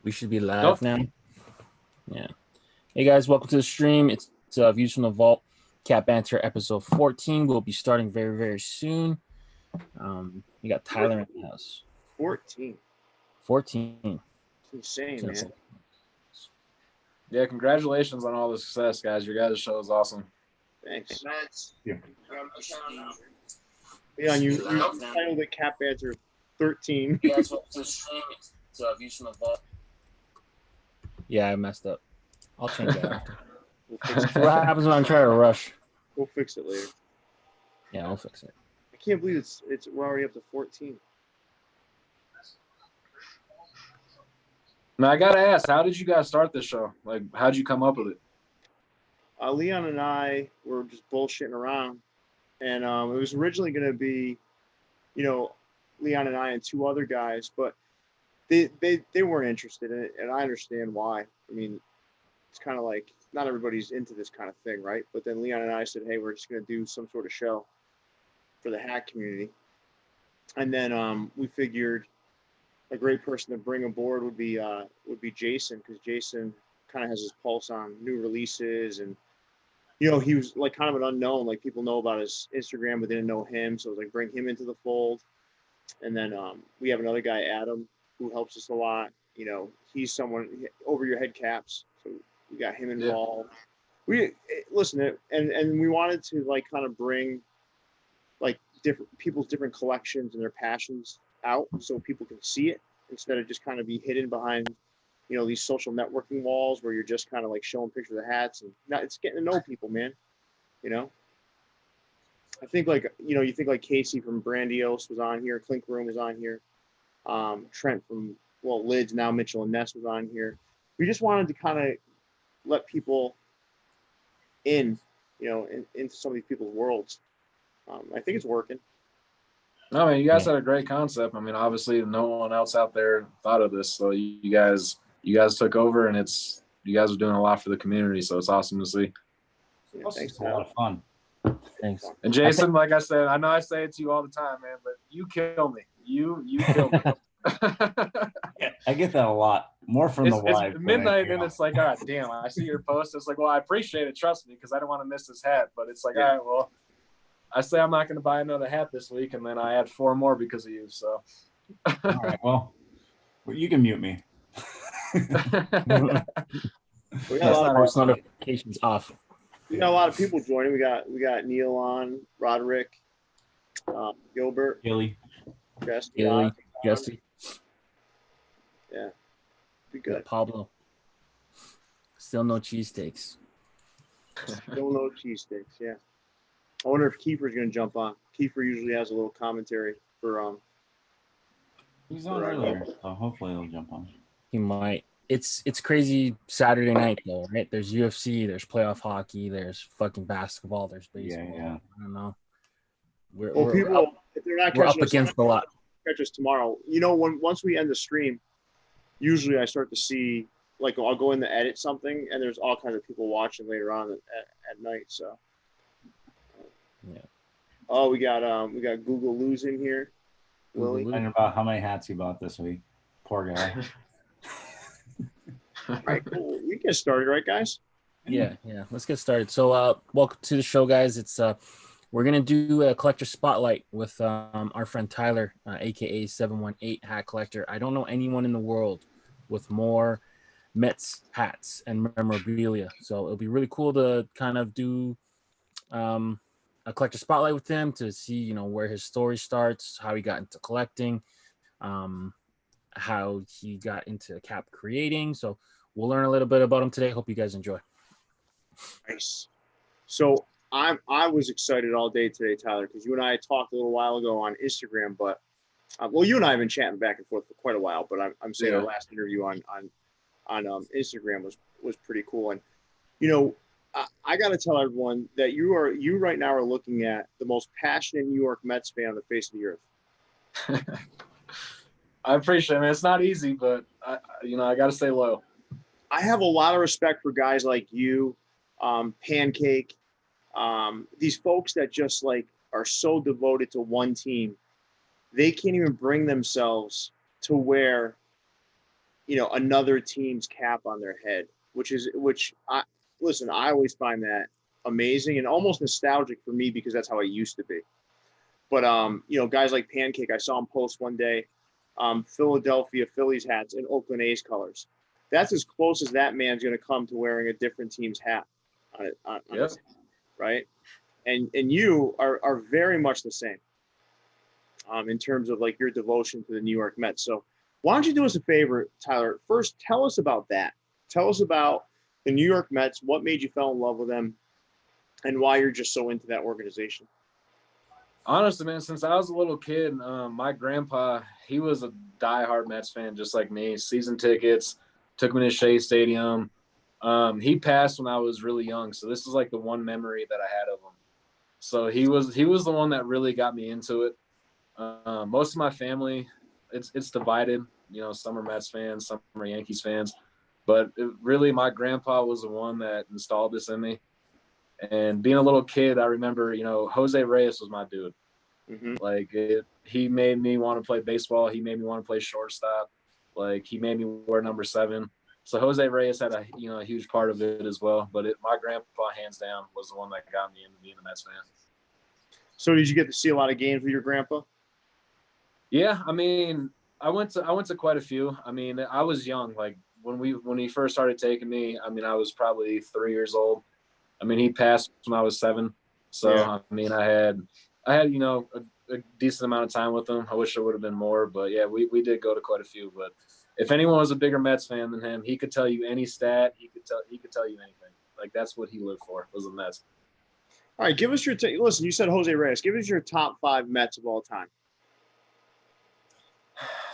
We should be live Nope. now. Yeah. Hey guys, welcome to the stream. It's Views from the Vault, Cat Banter episode 14. We'll be starting very, very soon. You got Tyler in the house. 14. 14. It's insane, man. Yeah, congratulations on all the success, guys. Your guys' show is awesome. Thanks. Yeah. Leon, you titled it Cat Banter 13. You guys, welcome to the stream. It's Views from the Vault. Yeah, I messed up. I'll change that after. We'll fix it. What happens when I'm trying to rush? We'll fix it later. Yeah, I'll fix it. I can't believe we're already up to 14. Now, I got to ask, how did you guys start this show? Like, how did you come up with it? Leon and I were just bullshitting around, and it was originally going to be, Leon and I and two other guys, but they weren't interested in it, and I understand why. I mean, it's kind of like not everybody's into this kind of thing, right? But then Leon and I said, hey, we're just going to do some sort of show for the hack community, and then we figured a great person to bring aboard would be Jason, because Jason kind of has his pulse on new releases, and he was like kind of an unknown. Like, people know about his Instagram, but they didn't know him, so it was like bring him into the fold. And then we have another guy, Adam, who helps us a lot. He's someone over your head caps, so we got him involved. Yeah. And we wanted to like kind of bring like different people's different collections and their passions out so people can see it instead of just kind of be hidden behind these social networking walls where you're just kind of like showing pictures of hats, and it's getting to know people, man. I think like you think like Casey from Brandios was on here, Clink Room was on here, Trent from Lids, now Mitchell and Ness was on here. We just wanted to kind of let people into some of these people's worlds. I think it's working. No, man, you guys had a great concept. I mean, obviously, no one else out there thought of this, so you guys took over, and you guys are doing a lot for the community. So it's awesome to see. Yeah, thanks. It's a lot of fun. Thanks. And Jason, like I said, I know I say it to you all the time, man, but you kill me. You kill me. Yeah, I get that a lot. More from the wife. It's midnight, and it's like, God damn, I see your post. It's like, well, I appreciate it. Trust me, because I don't want to miss this hat. But it's like, all right, well, I say I'm not going to buy another hat this week, and then I had 4 more because of you. So, all right, well, you can mute me. We got a lot of Post notifications off. We got a lot of people joining. We got Neil on, Roderick, Gilbert, Gilly, Jesse. Yeah, be good. Pablo. Still no cheesesteaks. Still no cheesesteaks. Yeah. I wonder if Kiefer's going to jump on. Kiefer usually has a little commentary for he's on earlier, so hopefully he'll jump on. He might. It's crazy Saturday night though, right? There's UFC, there's playoff hockey, there's fucking basketball, there's baseball. Yeah. I don't know. We're people, if they're not we're up catching us, against a lot. catch us tomorrow. Once we end the stream, usually I start to see, like, I'll go in to edit something, and there's all kinds of people watching later on at night. So, Yeah. Oh, we got Google Lose in here. Willie. Thinking about how many hats he bought this week. Poor guy. All right, cool. We get started, right, guys? Yeah. Let's get started. So, welcome to the show, guys. It's we're gonna do a collector spotlight with our friend Tyler, aka 718hatcollector. I don't know anyone in the world with more Mets hats and memorabilia, so it'll be really cool to kind of do a collector spotlight with him to see where his story starts, how he got into collecting, how he got into cap creating. So we'll learn a little bit about him today. Hope you guys enjoy. Nice. So I was excited all day today, Tyler, because you and I talked a little while ago on Instagram, but you and I have been chatting back and forth for quite a while, but I'm saying our last interview on Instagram was pretty cool. And I got to tell everyone that you right now are looking at the most passionate New York Mets fan on the face of the earth. I appreciate it, man. It's not easy, but I got to stay low. I have a lot of respect for guys like you, Pancake, these folks that just like are so devoted to one team. They can't even bring themselves to wear another team's cap on their head, I always find that amazing and almost nostalgic for me because that's how I used to be. But guys like Pancake, I saw him post one day, Philadelphia Phillies hats in Oakland A's colors. That's as close as that man's going to come to wearing a different team's hat on his head, right? And you are very much the same in terms of like your devotion to the New York Mets. So why don't you do us a favor, Tyler? First, tell us about that. Tell us about the New York Mets, what made you fall in love with them, and why you're just so into that organization. Honestly, man, since I was a little kid, my grandpa, he was a diehard Mets fan, just like me. Season tickets, took me to Shea Stadium. He passed when I was really young, so this is like the one memory that I had of him. So he was the one that really got me into it. Most of my family, it's divided. Some are Mets fans, some are Yankees fans, but really my grandpa was the one that installed this in me. And being a little kid, I remember, Jose Reyes was my dude. Mm-hmm. Like he made me want to play baseball. He made me want to play shortstop. Like he made me wear number 7. So Jose Reyes had a huge part of it as well. But my grandpa, hands down, was the one that got me into being a Mets fan. So did you get to see a lot of games with your grandpa? Yeah, I mean, I went to quite a few. I mean, I was young. Like when he first started taking me, I mean, I was probably 3 years old. I mean, he passed when I was 7. So, yeah. I mean, I had a decent amount of time with him. I wish there would have been more, but yeah, we did go to quite a few. But if anyone was a bigger Mets fan than him, he could tell you any stat. He could tell you anything. Like that's what he lived for, was the Mets. All right, give us your listen. You said Jose Reyes. Give us your top 5 Mets of all time.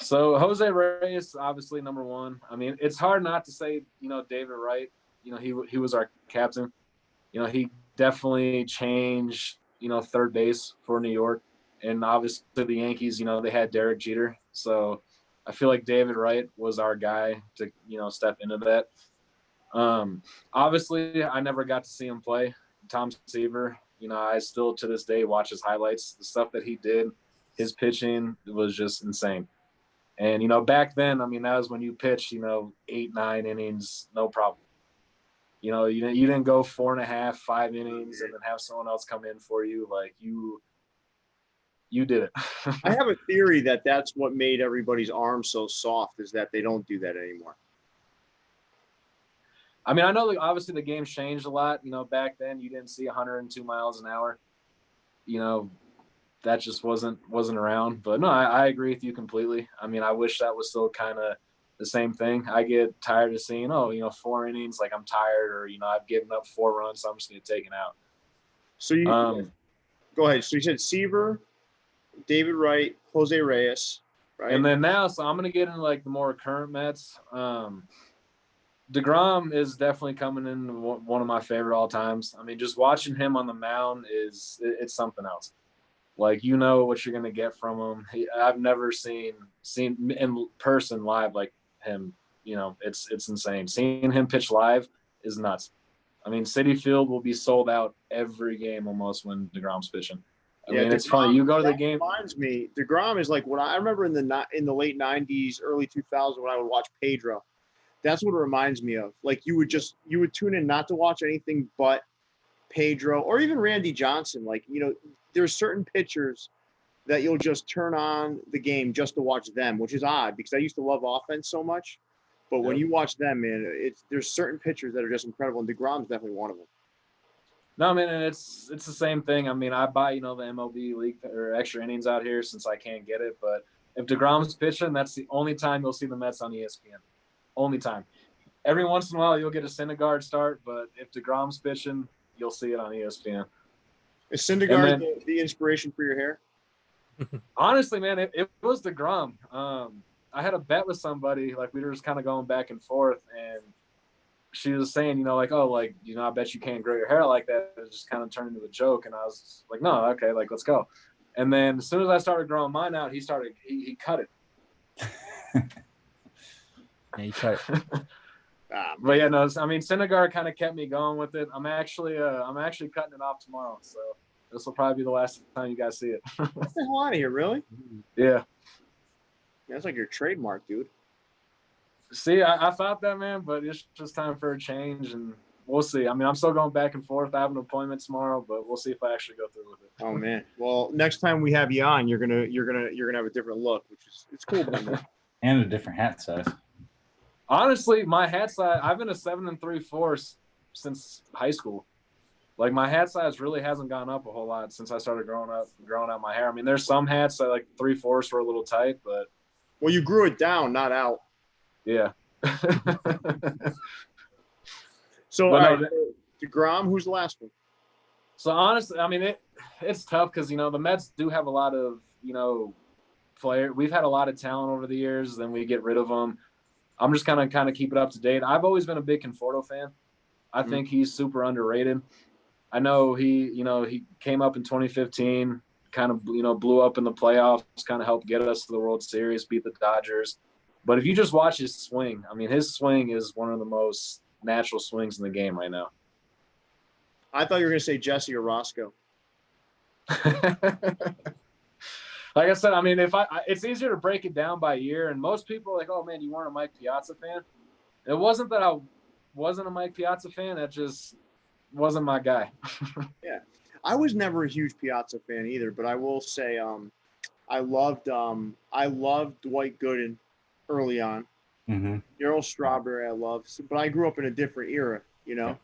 So Jose Reyes, obviously number 1. I mean, it's hard not to say David Wright. He was our captain. He definitely changed third base for New York, and obviously the Yankees. They had Derek Jeter, so I feel like David Wright was our guy to step into that. Obviously, I never got to see him play. Tom Seaver, I still to this day watch his highlights. The stuff that he did, his pitching was just insane. And back then, I mean, that was when you pitched 8, 9 innings, no problem. You didn't go 4.5, 5 innings and then have someone else come in for you. Like you did it. I have a theory that that's what made everybody's arms so soft, is that they don't do that anymore. I mean, I know obviously the game changed a lot. Back then you didn't see 102 miles an hour. That just wasn't around. But no, I agree with you completely. I mean, I wish that was still kind of the same thing. I get tired of seeing, 4 innings, like I'm tired, or I've given up 4 runs, so I'm just going to take it out. So you go ahead. So you said Seaver, David Wright, Jose Reyes, right? And then now, so I'm going to get into like the more current Mets. DeGrom is definitely coming in one of my favorite all times. I mean, just watching him on the mound it's something else. Like, what you're going to get from him. I've never seen in person live like him. It's insane. Seeing him pitch live is nuts. I mean, Citi Field will be sold out every game almost when DeGrom's pitching. I mean, it's funny. You go to the game. Reminds me, DeGrom is like what I remember in the late 90s, early 2000s when I would watch Pedro. That's what it reminds me of. Like you would tune in not to watch anything but Pedro or even Randy Johnson. Like, there's certain pitchers that you'll just turn on the game just to watch them, which is odd because I used to love offense so much. But when you watch them, man, there's certain pitchers that are just incredible, and DeGrom's definitely one of them. No, man, and it's the same thing. I mean, I buy, the MLB league or extra innings out here since I can't get it. But if DeGrom's pitching, that's the only time you'll see the Mets on ESPN. Only time. Every once in a while, you'll get a Syndergaard start, but if DeGrom's pitching, you'll see it on ESPN. Is Syndergaard the inspiration for your hair? Honestly, man, it was DeGrom. I had a bet with somebody, like we were just kind of going back and forth, and she was saying, I bet you can't grow your hair like that. It just kind of turned into a joke, and I was like, no, okay, like let's go. And then as soon as I started growing mine out, he cut it. Yeah, he cut it. But yeah, no, I mean, Syndergaard kind of kept me going with it. I'm actually cutting it off tomorrow, so this will probably be the last time you guys see it. Get the hell out of here, really? Yeah. That's like your trademark, dude. See, I thought that, man, but it's just time for a change, and we'll see. I mean, I'm still going back and forth. I have an appointment tomorrow, but we'll see if I actually go through with it. Oh man. Well, next time we have you on, you're gonna have a different look, which is it's cool. And a different hat size. Honestly, my hat size, I've been a 7 3/4 since high school. Like, my hat size really hasn't gone up a whole lot since I started growing out my hair. I mean, there's some hats that like 3/4 were a little tight, but well, you grew it down, not out. yeah. So, But all no, right, DeGrom, who's the last one? So honestly, I mean, it's tough because, you know, the Mets do have a lot of, you know, player. We've had a lot of talent over the years, then we get rid of them. I'm just kind of keep it up to date. I've always been a big Conforto fan. I think he's super underrated. I know he came up in 2015, kind of, you know, blew up in the playoffs, kind of helped get us to the World Series, beat the Dodgers. But if you just watch his swing, I mean, his swing is one of the most natural swings in the game right now. I thought you were going to say Jesse or Roscoe. Like I said, I mean, it's easier to break it down by year, and most people are like, oh man, you weren't a Mike Piazza fan. It wasn't that I wasn't a Mike Piazza fan. That just wasn't my guy. Yeah, I was never a huge Piazza fan either, but I will say, I loved Dwight Gooden early on. Mm-hmm. Darryl Strawberry, I loved, but I grew up in a different era, you know.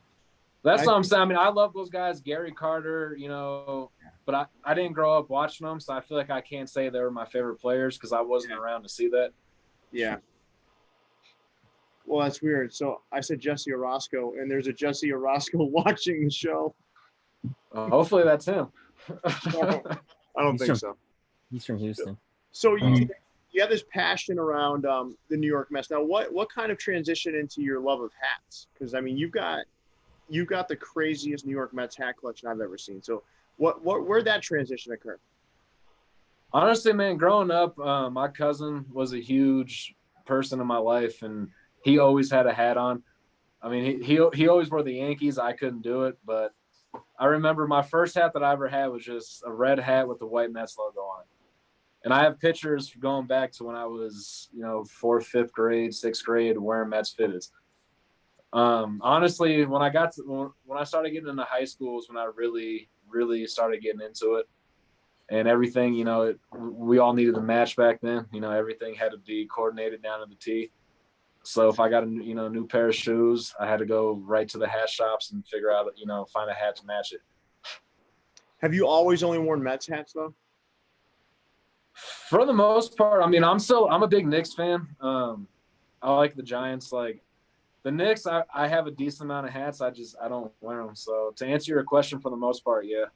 That's what I'm saying. I mean, I love those guys, Gary Carter, you know, but I didn't grow up watching them, so I feel like I can't say they were my favorite players because I wasn't around to see that. Yeah. Well, that's weird. So I said Jesse Orozco, and there's a Jesse Orozco watching the show. Hopefully that's him. I don't think so. He's from Houston. So you have this passion around the New York Mets. Now, what kind of transition into your love of hats? Because I mean, you've got the craziest New York Mets hat collection I've ever seen. So where'd that transition occur? Honestly, man, growing up, my cousin was a huge person in my life, and he always had a hat on. I mean, he always wore the Yankees. I couldn't do it, but I remember my first hat that I ever had was just a red hat with the white Mets logo on it. And I have pictures going back to when I was, you know, 4th, 5th grade, 6th grade, wearing Mets fitteds. Honestly, when I started getting into high school is when I really, really started getting into it. And everything, you know, we all needed a match back then. You know, everything had to be coordinated down to the T. So if I got a new pair of shoes, I had to go right to the hat shops and figure out, you know, find a hat to match it. Have you always only worn Mets hats though? For the most part, I mean, I'm a big Knicks fan. I like the Giants. Like the Knicks, I have a decent amount of hats. I don't wear them. So to answer your question, for the most part, yeah.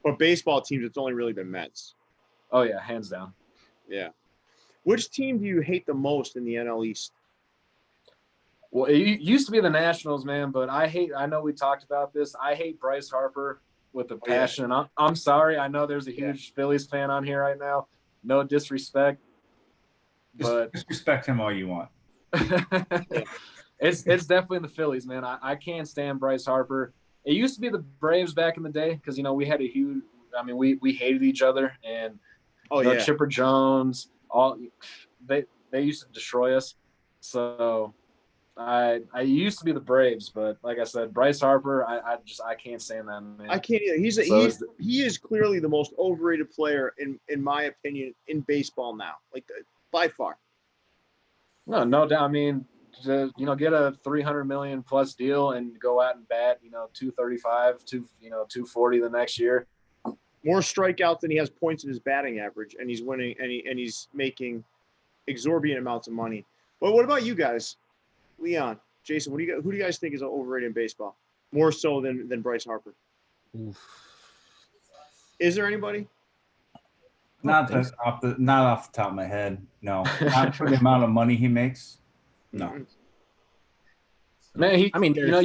But baseball teams, it's only really been Mets. Oh yeah, hands down. Yeah. Which team do you hate the most in the NL East? Well, it used to be the Nationals, man, but I know we talked about this. I hate Bryce Harper with a passion. Yeah. I'm sorry. I know there's a huge Phillies fan on here right now. No disrespect. But disrespect him all you want. It's definitely the Phillies, man. I can't stand Bryce Harper. It used to be the Braves back in the day because, you know, we had a huge – I mean, we hated each other. And Chipper Jones, they used to destroy us. So – I used to be the Braves, but like I said, Bryce Harper, I can't stand that, man. I can't either. He is clearly the most overrated player in my opinion in baseball now, like by far. No doubt. I mean, to, you know, get a $300 million plus deal and go out and bat, you know, 235, 240 the next year. More strikeouts than he has points in his batting average, and he's winning, and he's making exorbitant amounts of money. Well, what about you guys? Leon, Jason, who do you guys think is overrated in baseball? More so than Bryce Harper? Oof. Is there anybody? Not off the top of my head. No, not for the amount of money he makes. No. Man, you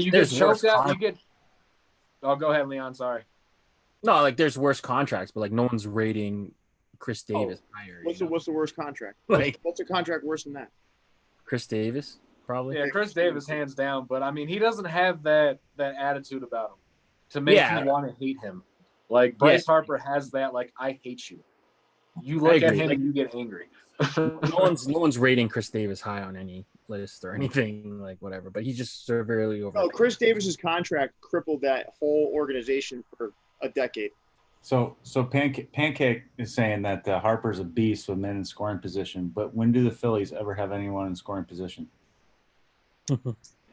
get choked out. Oh, go ahead, Leon. Sorry. No, like there's worse contracts, but like no one's rating Chris Davis higher. What's the worst contract? Like, what's a contract worse than that? Chris Davis. Probably. Yeah, Chris Davis, hands down. But, I mean, he doesn't have that attitude about him to make you want to hate him. Like, Bryce Harper has that, like, I hate you. you look at agree. him Like, and you get angry. no one's rating Chris Davis high on any list or anything, like whatever, but he's just severely over. Oh, Chris Davis's contract crippled that whole organization for a decade. So Pancake is saying that Harper's a beast with men in scoring position, but when do the Phillies ever have anyone in scoring position?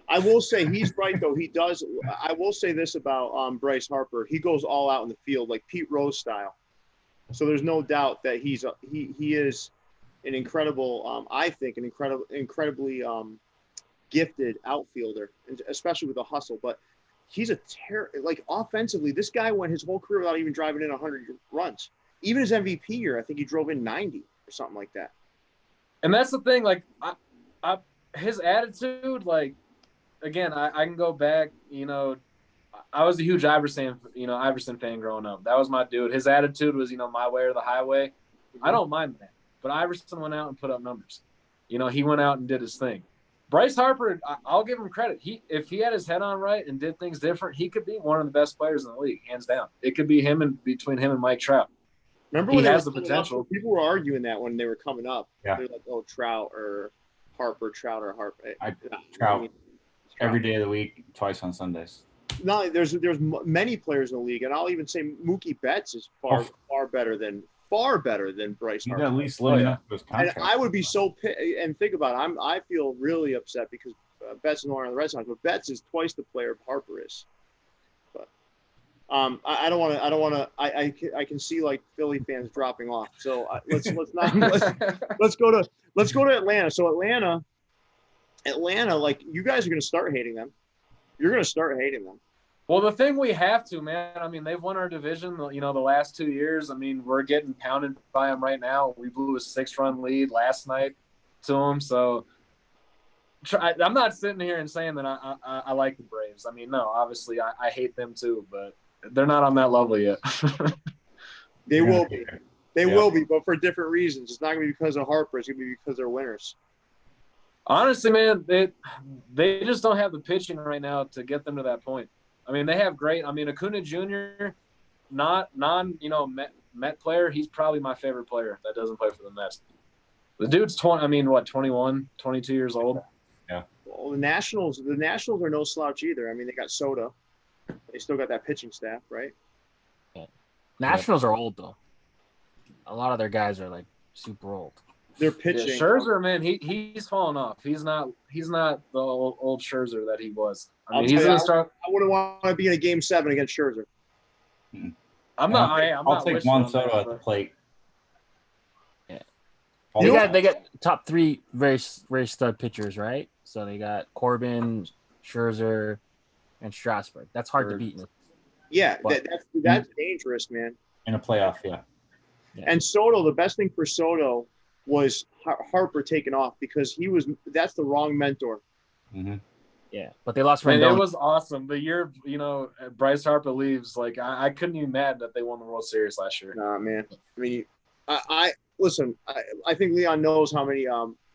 I will say he's right, though. He does. I will say this about Bryce Harper. He goes all out in the field, like Pete Rose style. So there's no doubt that he is an incredible, I think, an incredibly gifted outfielder, especially with the hustle. But he's like offensively, this guy went his whole career without even driving in 100 runs. Even his MVP year, I think he drove in 90 or something like that. And that's the thing, like, his attitude, like, again, I can go back, I was a huge Iverson fan growing up. That was my dude. His attitude was, my way or the highway. Mm-hmm. I don't mind that. But Iverson went out and put up numbers. He went out and did his thing. Bryce Harper, I'll give him credit. If he had his head on right and did things different, he could be one of the best players in the league, hands down. It could be between him and Mike Trout. Remember when he has the potential? People were arguing that when they were coming up. Yeah. They're like, oh, Trout or Harper, Trout or Harper. Trout. Every day of the week, twice on Sundays. No, there's many players in the league, and I'll even say Mookie Betts is far better than Bryce Harper. At least living up to his contract. And I would be and think about it. I feel really upset because Betts is no longer on the Red Sox, but Betts is twice the player Harper is. But I don't want to. I can see like Philly fans dropping off. So let's go to Atlanta. So Atlanta, like you guys are going to start hating them. You're going to start hating them. Well, the thing we have to, man, I mean, they've won our division, the last 2 years. I mean, we're getting pounded by them right now. We blew a 6-run lead last night to them. So I'm not sitting here and saying that I like the Braves. I mean, no, obviously I hate them too, but they're not on that level yet. They will be. They will be, but for different reasons. It's not going to be because of Harper. It's going to be because they're winners. Honestly, man, they just don't have the pitching right now to get them to that point. I mean, they have great. I mean, Acuna Jr., Met player. He's probably my favorite player that doesn't play for the Mets. The dude's 21, 22 years old. Yeah. Well, the Nationals are no slouch either. I mean, they got Soto. They still got that pitching staff, right? Yeah. Nationals are old though. A lot of their guys are like super old. They're pitching. Yeah, Scherzer, man, he's fallen off. He's not the old Scherzer that he was. I mean, he's gonna start. I wouldn't want to be in a Game 7 against Scherzer. I'll take Juan Soto at the plate. Yeah. They got top 3 very very stud pitchers, right? So they got Corbin, Scherzer, and Strasburg. That's hard to beat. Yeah, that's dangerous, man. In a playoff, yeah. And Soto, the best thing for Soto was Harper taking off because that's the wrong mentor. Mm-hmm. Yeah, but they lost. Man, it was awesome. The year, Bryce Harper leaves, like I couldn't be mad that they won the World Series last year. Nah, man. I mean, I listen. I think Leon knows how many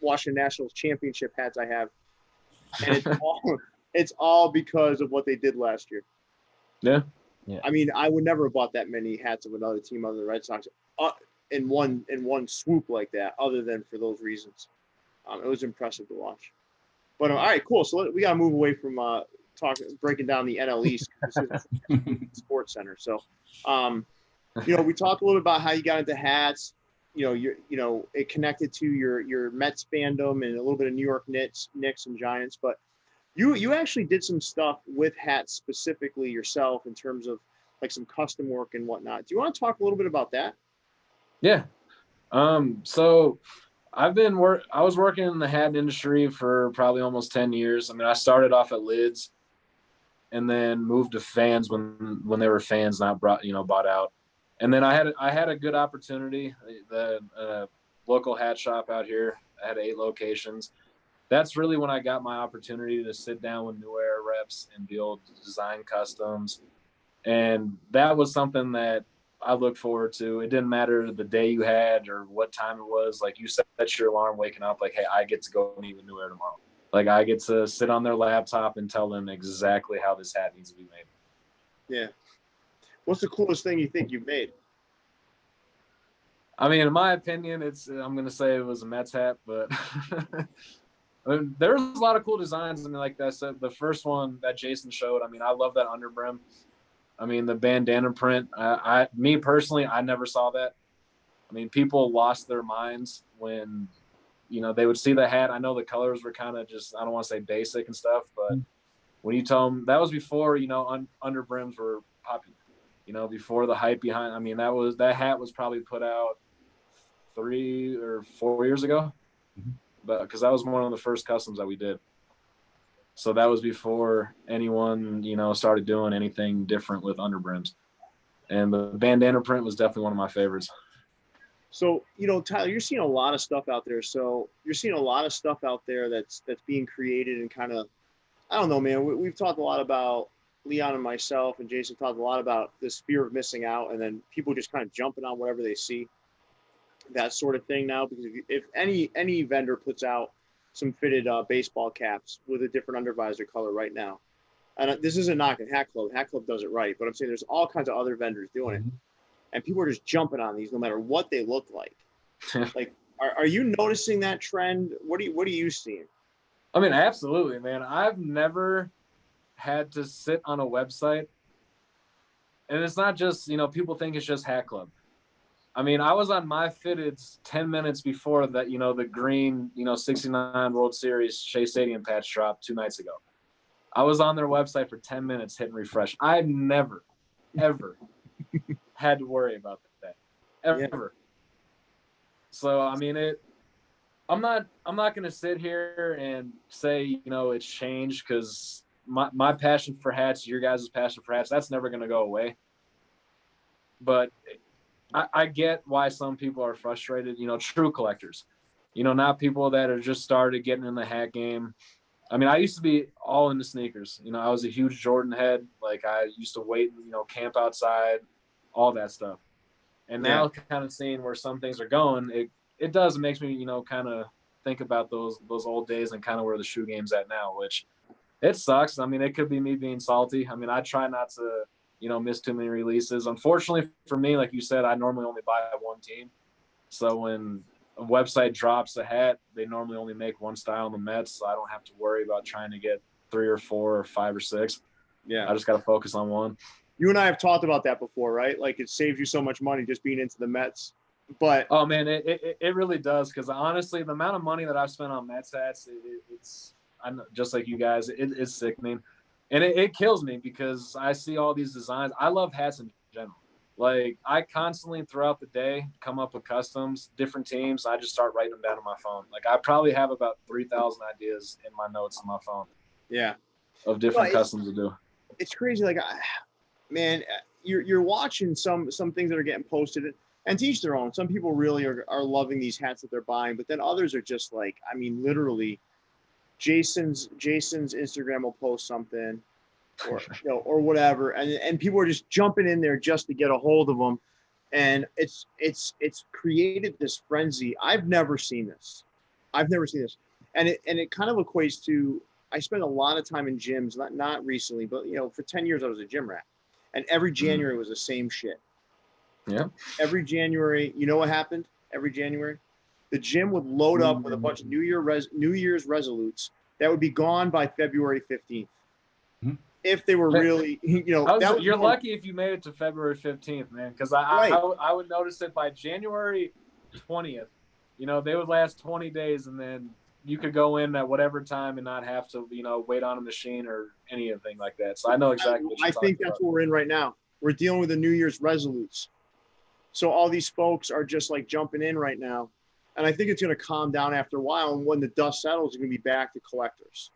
Washington Nationals championship hats I have, and it's all because of what they did last year. Yeah. I mean, I would never have bought that many hats of another team other than the Red Sox. In one swoop like that, other than for those reasons. It was impressive to watch. But all right, cool. So we got to move away from breaking down the NL East. This is Sports Center. So, we talked a little bit about how you got into hats. It connected to your Mets fandom and a little bit of New York Knicks and Giants. But you actually did some stuff with hats specifically yourself in terms of like some custom work and whatnot. Do you want to talk a little bit about that? Yeah. So I was working in the hat industry for probably almost 10 years. I mean, I started off at lids and then moved to fans when they were fans, not bought out. And then I had a good opportunity. The local hat shop out here, I had 8 locations. That's really when I got my opportunity to sit down with New Era reps and be able to design customs. And that was something that I look forward to. It didn't matter the day you had or what time it was. Like you set your alarm waking up, like, hey, I get to go meet with New Era tomorrow. Like I get to sit on their laptop and tell them exactly how this hat needs to be made. Yeah. What's the coolest thing you think you've made? I mean, in my opinion, I'm gonna say it was a Mets hat, but I mean, there's a lot of cool designs. I mean, like I said, the first one that Jason showed. I mean, I love that underbrim. I mean, the bandana print. Me personally, I never saw that. I mean, people lost their minds when, they would see the hat. I know the colors were kind of just, I don't want to say basic and stuff, but when you tell them that was before, underbrims were popular, before the hype behind. I mean, that hat was probably put out 3 or 4 years ago, but because that was one of the first customs that we did. So that was before anyone, started doing anything different with underbrims. And the bandana print was definitely one of my favorites. So, Tyler, you're seeing a lot of stuff out there. So you're seeing a lot of stuff out there that's being created and kind of, I don't know, man. We've talked a lot about, Leon and myself and Jason talked a lot about this fear of missing out, and then people just kind of jumping on whatever they see, that sort of thing now. Because if any vendor puts out some fitted baseball caps with a different undervisor color right now, and this isn't knocking Hat Club. Hat Club does it right, but I'm saying there's all kinds of other vendors doing it. And people are just jumping on these no matter what they look like. Like, are you noticing that trend? What are you seeing? I mean, absolutely, man. I've never had to sit on a website, and it's not just, people think it's just Hat Club. I mean, I was on My Fitteds 10 minutes before that, the green, 69 World Series Shea Stadium patch dropped 2 nights ago. I was on their website for 10 minutes hitting refresh. I've never, ever had to worry about that ever. Yeah. So I mean, I'm not going to sit here and say it's changed, because my passion for hats, your guys' passion for hats, that's never going to go away. But I get why some people are frustrated. True collectors, not people that are just started getting in the hat game. I mean, I used to be all into sneakers. I was a huge Jordan head. Like, I used to wait, camp outside, all that stuff. And now kind of seeing where some things are going, it makes me, kind of think about those old days and kind of where the shoe game's at now, which it sucks. I mean, it could be me being salty. I mean, I try not to, miss too many releases. Unfortunately for me, like you said, I normally only buy one team. So when a website drops a hat, they normally only make one style in the Mets, so I don't have to worry about trying to get 3 or 4 or 5 or 6. Yeah, I just got to focus on one. You and I have talked about that before, right? Like, it saves you so much money just being into the Mets. But oh man, it really does, because honestly, the amount of money that I've spent on Mets hats, it's just like you guys, it's sickening, and it kills me, because I see all these designs. I love hats in general. Like, I constantly throughout the day come up with customs, different teams. I just start writing them down on my phone. Like, I probably have about 3,000 ideas in my notes on my phone. Yeah, of different customs to do. It's crazy. Like, man, you're watching some things that are getting posted, and to each their own. Some people really are loving these hats that they're buying, but then others are just like, I mean, literally, Jason's Instagram will post something, or or whatever, and people are just jumping in there just to get a hold of them, and it's created this frenzy. I've never seen this, and it kind of equates to, I spent a lot of time in gyms, not recently, but for 10 years I was a gym rat, and every January was the same shit. Yeah. Every January, you know what happened? Every January, the gym would load up with a bunch of New Year's resolutes that would be gone by February 15th. If they were really, you're lucky if you made it to February 15th, man, because I would notice it by January 20th. They would last 20 days, and then you could go in at whatever time and not have to, wait on a machine or anything like that. So I know exactly what you're talking about. I think that's what we're in right now. We're dealing with the New Year's resolutes. So all these folks are just like jumping in right now. And I think it's going to calm down after a while. And when the dust settles, it's going to be back to collectors.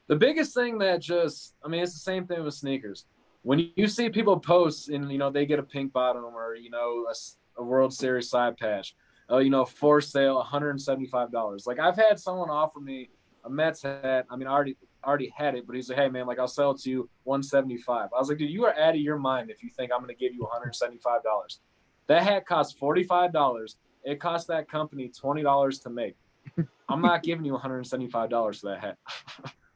The biggest thing that it's the same thing with sneakers. When you see people post and, they get a pink bottom or, a World Series side patch, for sale, $175. Like, I've had someone offer me a Mets hat. I mean, I already had it, but he's like, hey man, like, I'll sell it to you $175. I was like, dude, you are out of your mind if you think I'm going to give you $175. That hat costs $45. It cost that company $20 to make. I'm not giving you $175 for that hat.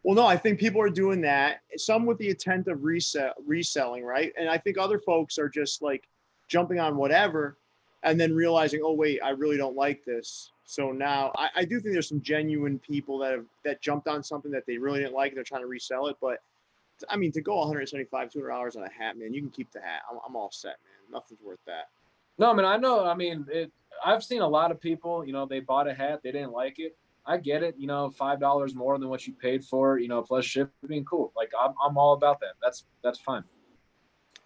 Well, no, I think people are doing that. Some with the intent of reselling, right? And I think other folks are just like jumping on whatever. and then realizing, oh wait, I really don't like this. So now I do think there's some genuine people that jumped on something that they really didn't like and they're trying to resell it. But I mean, to go $175, $200 on a hat, man, you can keep the hat. I'm all set, man. Nothing's worth that. No, I mean, I know. I mean, I've seen a lot of people, they bought a hat, they didn't like it. I get it, $5 more than what you paid for, plus shipping, cool. Like I'm all about that. That's fine.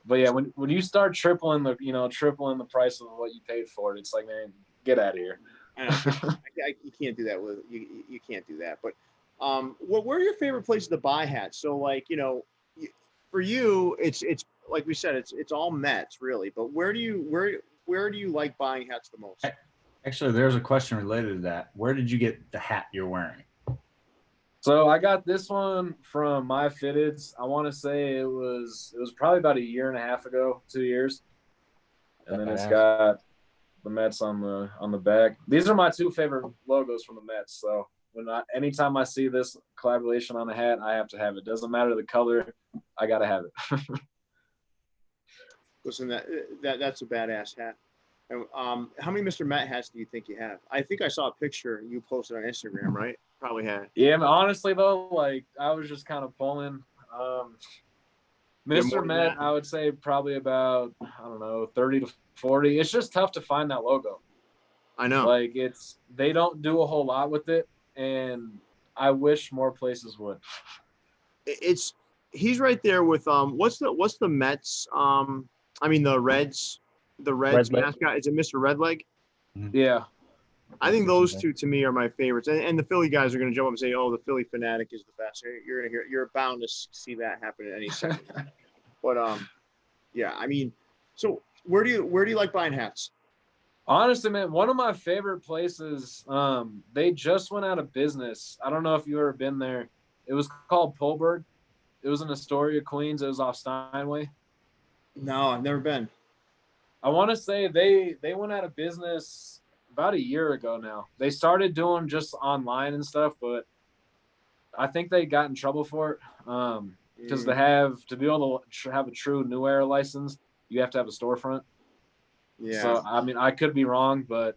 But yeah, when you start tripling the price of what you paid for it, it's like, man, get out of here. You can't do that with you can't do that. But where are your favorite places to buy hats? So like, for you, it's like we said, it's all Mets really. But where do you like buying hats the most? Actually, there's a question related to that. Where did you get the hat you're wearing? So I got this one from My Fitteds. I want to say it was probably about a year and a half ago, 2 years. And then it's got the Mets on the back. These are my two favorite logos from the Mets. So anytime I see this collaboration on a hat, I have to have it. Doesn't matter the color, I gotta have it. Listen, that's a badass hat. And how many Mr. Met hats do you think you have? I think I saw a picture you posted on Instagram, right? Probably had. Yeah, honestly though, like I was just kind of pulling. Mr. Met, I would say probably about 30 to 40. It's just tough to find that logo. I know. Like they don't do a whole lot with it, and I wish more places would. He's right there with what's the Mets the Reds mascot, is it Mr. Redleg? Yeah. I think those two to me are my favorites, and the Philly guys are going to jump up and say, "Oh, the Philly fanatic is the best." You're bound to see that happen at any second. But yeah, I mean, so where do you like buying hats? Honestly, man, one of my favorite places. They just went out of business. I don't know if you've ever been there. It was called Polberg. It was in Astoria, Queens. It was off Steinway. No, I've never been. I want to say they went out of business about a year ago now. They started doing just online and stuff, but I think they got in trouble for it because to be able to have a true New Era license, you have to have a storefront. Yeah. So I mean, I could be wrong, but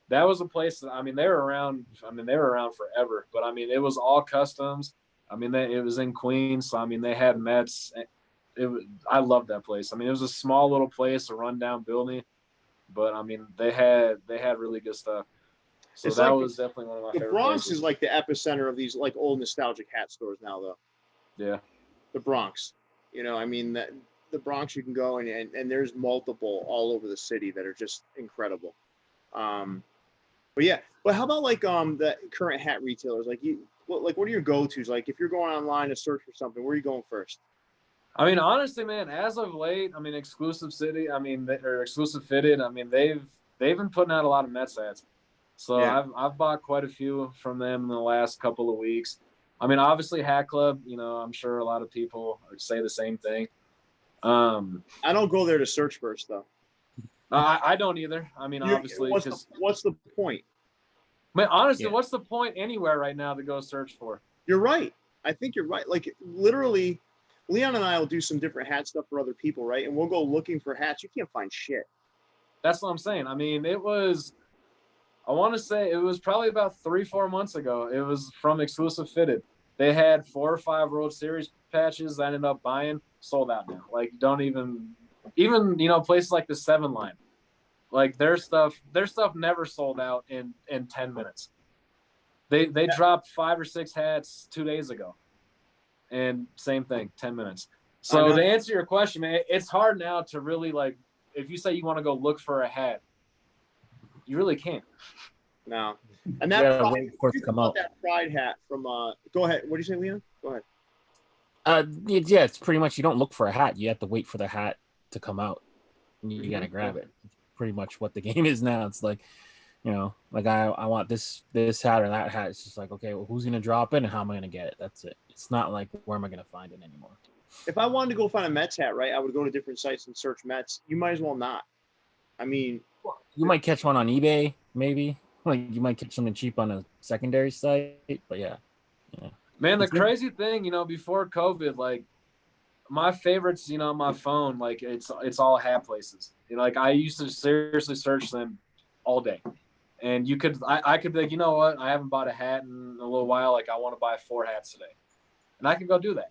that was a place that they were around. They were around forever, but it was all customs. It was in Queens, so they had Mets. I loved that place. It was a small little place, a rundown building, but they had really good stuff. So that was definitely one of my favorite. The Bronx places. is like the epicenter of these like old nostalgic hat stores now, though. Yeah. The Bronx, the Bronx you can go and there's multiple all over the city that are just incredible. But yeah, but how about like the current hat retailers? Like what are your go-tos? Like if you're going online to search for something, where are you going first? Honestly, man, as of late, Exclusive City, or Exclusive Fitted, they've been putting out a lot of Mets hats. So yeah. I've bought quite a few from them in the last couple of weeks. Obviously Hat Club, I'm sure a lot of people say the same thing. I don't go there to search first though. I don't either. Obviously, what's the point? Honestly, what's the point anywhere right now to go search for? You're right. I think you're right. Like literally, Leon and I will do some different hat stuff for other people, right? And we'll go looking for hats. You can't find shit. That's what I'm saying. I want to say it was probably about 3-4 months ago. It was from Exclusive Fitted. They had 4 or 5 World Series patches I ended up buying, sold out now. Like, don't even places like the 7 line. Like their stuff never sold out in 10 minutes. They dropped 5 or 6 hats 2 days ago. And same thing, 10 minutes. So to answer your question, man, it's hard now to really like, if you say you want to go look for a hat, you really can't. No. And that Pride hat from go ahead. What do you say, Leon? Go ahead. Yeah, it's pretty much you don't look for a hat. You have to wait for the hat to come out. And you gotta grab it. It's pretty much what the game is now. It's like, like I want this hat or that hat. It's just like, okay, well, who's gonna drop it and how am I gonna get it? That's it. It's not like where am I gonna find it anymore. If I wanted to go find a Mets hat, right, I would go to different sites and search Mets. You might as well not. You might catch one on eBay, maybe. Like you might catch something cheap on a secondary site, but yeah. Man, the crazy thing, before COVID, like my favorites, you know, on my phone, like it's all hat places. You know, like I used to seriously search them all day. And I could be like, you know what? I haven't bought a hat in a little while. Like I want to buy 4 hats today. And I can go do that.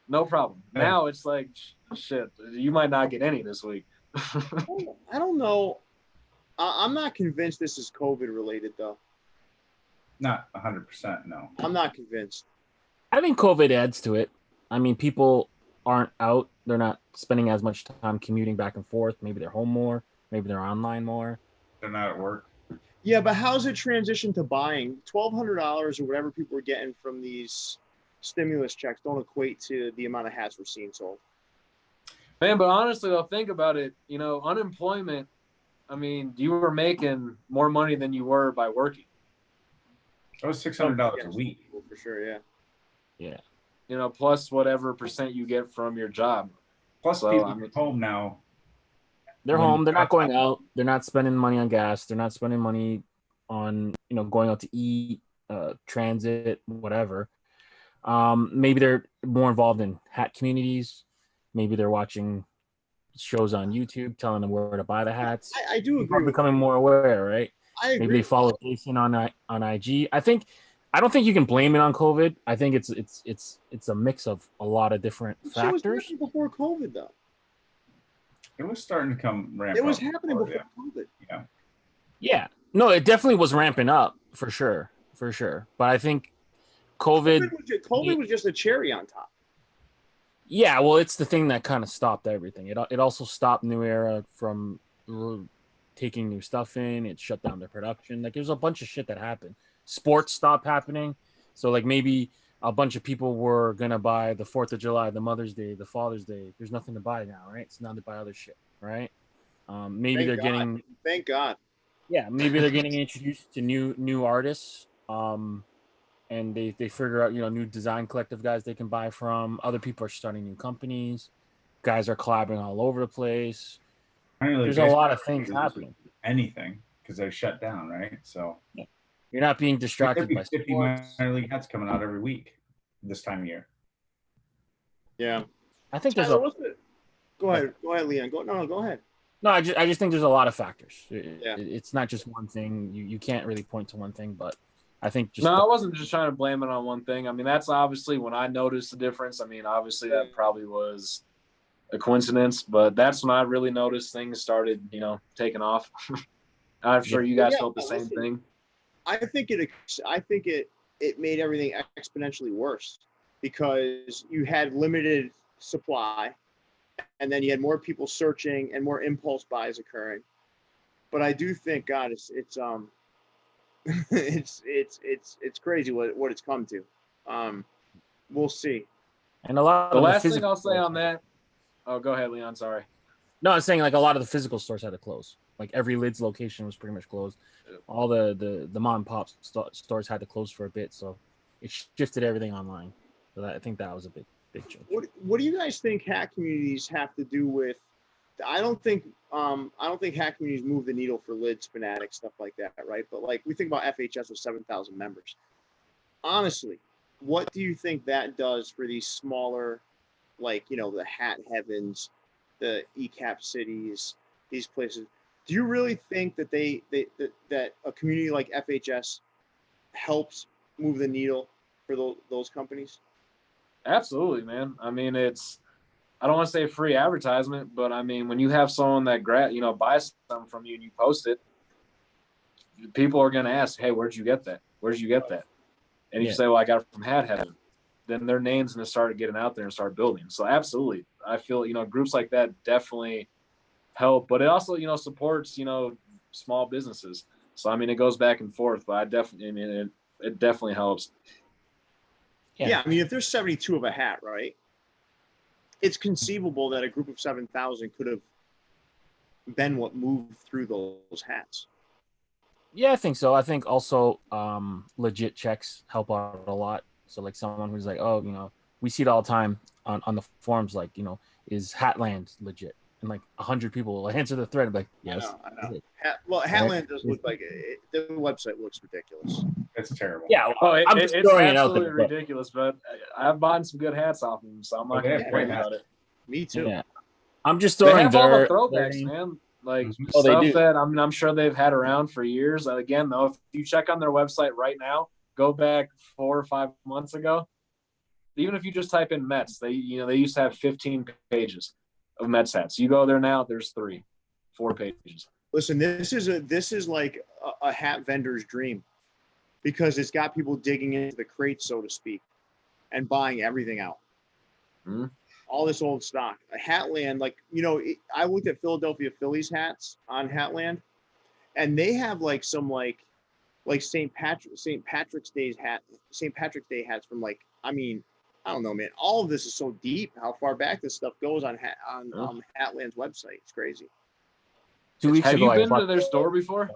No problem. Now it's like, shit, you might not get any this week. I don't know. I'm not convinced this is COVID related, though. Not 100%, no. I'm not convinced. I think COVID adds to it. I mean, people aren't out. They're not spending as much time commuting back and forth. Maybe they're home more. Maybe they're online more. They're not at work. Yeah, but how's it transition to buying? $1,200 or whatever people are getting from these stimulus checks don't equate to the amount of hats we're seeing sold. Man, but honestly, though, think about it. You know, unemployment, I mean, you were making more money than you were by working. That was $600 a week. For sure, yeah. Yeah. You know, plus whatever percent you get from your job. Plus, people are home now. They're home. They're not going out. They're not spending money on gas. They're not spending money on, you know, going out to eat, transit, whatever. Maybe they're more involved in hat communities. Maybe they're watching shows on YouTube telling them where to buy the hats. I do agree. People are becoming more aware, right? I agree. Maybe they follow Jason on IG. I don't think you can blame it on COVID. I think it's a mix of a lot of different factors. It was happening before COVID, though. It was starting to come ramp up. It was up happening before COVID. Yeah. Yeah. No, it definitely was ramping up for sure. But I think COVID was just a cherry on top. Yeah, well, it's the thing that kind of stopped everything. It also stopped New Era from taking new stuff in. It shut down their production. Like there's a bunch of shit that happened. Sports stopped happening. So like maybe a bunch of people were gonna buy the 4th of July, the Mother's Day, the Father's Day. There's nothing to buy now, right? So now they buy other shit, right? Maybe Thank God. Yeah, maybe they're getting introduced to new artists. And they figure out, you know, new design collective guys they can buy from. Other people are starting new companies. Guys are collabing all over the place. There's a lot of things happening. Anything because they're shut down, right? So you're not being distracted by 50 minor league hats coming out every week this time of year. Yeah, I think Tyler, Go ahead, Leon. Go ahead. No, I just think there's a lot of factors. It's not just one thing. You can't really point to one thing, but I think I wasn't just trying to blame it on one thing. I mean, that's obviously when I noticed the difference. I mean, obviously that probably was a coincidence, but that's when I really noticed things started, you know, taking off. I'm sure you guys felt the same thing. I think it made everything exponentially worse because you had limited supply, and then you had more people searching and more impulse buys occurring. But I do think, God, it's it's crazy what it's come to. We'll see. And a lot. The last thing I'll say on that. Oh, go ahead, Leon. Sorry. No, I'm saying like a lot of the physical stores had to close. Like every Lids location was pretty much closed. All the mom and pop stores had to close for a bit, so it shifted everything online. So I think that was a big change. What do you guys think hat communities have to do with? I don't think hat communities move the needle for Lids, fanatics, stuff like that, right? But like we think about FHS with 7,000 members. Honestly, what do you think that does for these smaller, like, you know, the Hat Heavens, the ecapcities, these places? Do you really think that that a community like FHS helps move the needle for those companies? Absolutely, man. I mean, I don't want to say free advertisement, but I mean, when you have someone that buys something from you and you post it, people are going to ask, "Hey, where'd you get that? Where'd you get that?" And if you say, "Well, I got it from Hat Heaven," then their name's going to start getting out there and start building. So absolutely, I feel, you know, groups like that definitely help, but it also, you know, supports, you know, small businesses. So I mean, it goes back and forth, but it definitely helps. Yeah, I mean, if there's 72 of a hat, right? It's conceivable that a group of 7,000 could have been what moved through those hats. Yeah, I think so. I think also legit checks help out a lot. So like someone who's like, oh, you know, we see it all the time on the forums, like, you know, is Hatland legit? and like 100 people will answer the thread. I'm like, yes. I know. Hatland does look like it. The website looks ridiculous. It's terrible. Yeah, I'm just it's throwing it out absolutely there, but- ridiculous, but I've bought some good hats off them, so I'm not they going have to great complain hats. about it. Me too. Yeah, I'm just They throwing have all the dirt. throwbacks, man. Like Oh, they stuff do. that I'm sure they've had around for years. Again, though, if you check on their website right now, go back 4 or 5 months ago. Even if you just type in Mets, they used to have 15 pages of Mets hats. You go there now, there's 3, 4 pages. Listen, this is like a hat vendor's dream, because it's got people digging into the crates, so to speak, and buying everything out. Mm-hmm. All this old stock. A Hatland, like, I looked at Philadelphia Phillies hats on Hatland, and they have like some like St. Patrick's Day hats from like, I mean, I don't know, man. All of this is so deep. How far back this stuff goes on Hatland's website? It's crazy. 2 weeks Have ago, you I been bought- to their store before?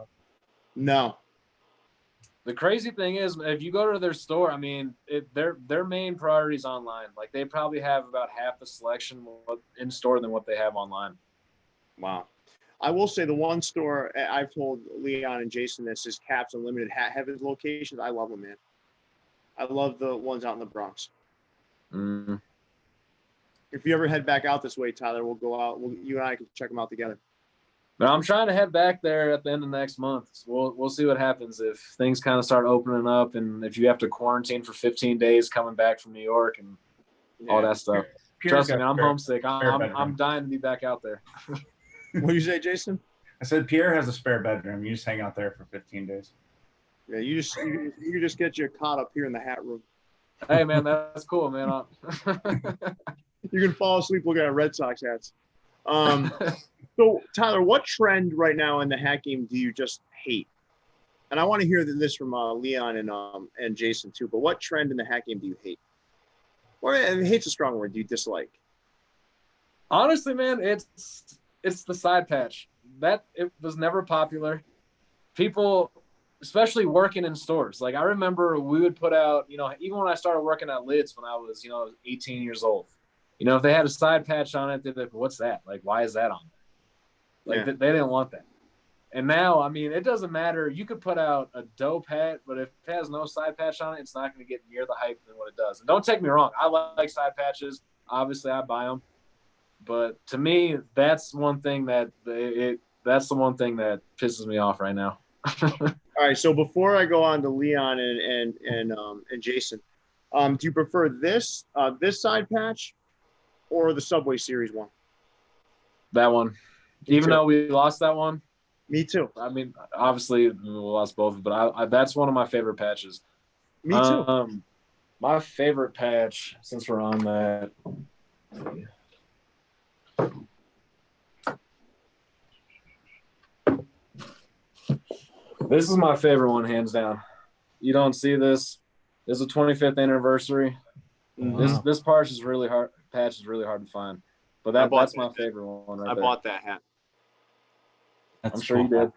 No. The crazy thing is, if you go to their store, I mean, their main priority is online. Like, they probably have about half the selection in store than what they have online. Wow. I will say the one store I've told Leon and Jason this is Caps Unlimited Hat Heaven's locations. I love them, man. I love the ones out in the Bronx. Mm-hmm. If you ever head back out this way, Tyler, we'll go out. You and I can check them out together. But I'm trying to head back there at the end of next month. So we'll see what happens if things kind of start opening up, and if you have to quarantine for 15 days coming back from New York and all that stuff. Pierre's Trust me, got I'm spare- homesick. spare I'm bedroom. dying to be back out there. What do you say, Jason? I said Pierre has a spare bedroom. You just hang out there for 15 days. Yeah, you just get you caught up here in the hat room. Hey, man, that's cool, man. You can fall asleep looking at Red Sox hats. So, Tyler, what trend right now in the hat game do you just hate? And I want to hear this from Leon and Jason too. But what trend in the hat game do you hate? Or hate's a strong word. Do you dislike? Honestly, man, it's the side patch. It was never popular. People, especially working in stores. Like, I remember we would put out, even when I started working at Lids when I was, 18 years old. If they had a side patch on it, they'd be like, what's that? Like, why is that on there? Like, they didn't want that. And now, I mean, it doesn't matter. You could put out a dope hat, but if it has no side patch on it, it's not going to get near the hype than what it does. And don't take me wrong. I like side patches. Obviously, I buy them. But to me, that's one thing that's the one thing that pisses me off right now. All right. So before I go on to Leon and Jason, do you prefer this side patch or the Subway Series one? That one. Even though we lost that one. Me too. I mean, obviously we lost both, but that's one of my favorite patches. Me too. My favorite patch, since we're on that. This is my favorite one, hands down. You don't see this. This is a 25th anniversary. Mhm. This patch is really hard. Patch is really hard to find, but that's my favorite one. Right I there. bought that hat. I'm sure you did.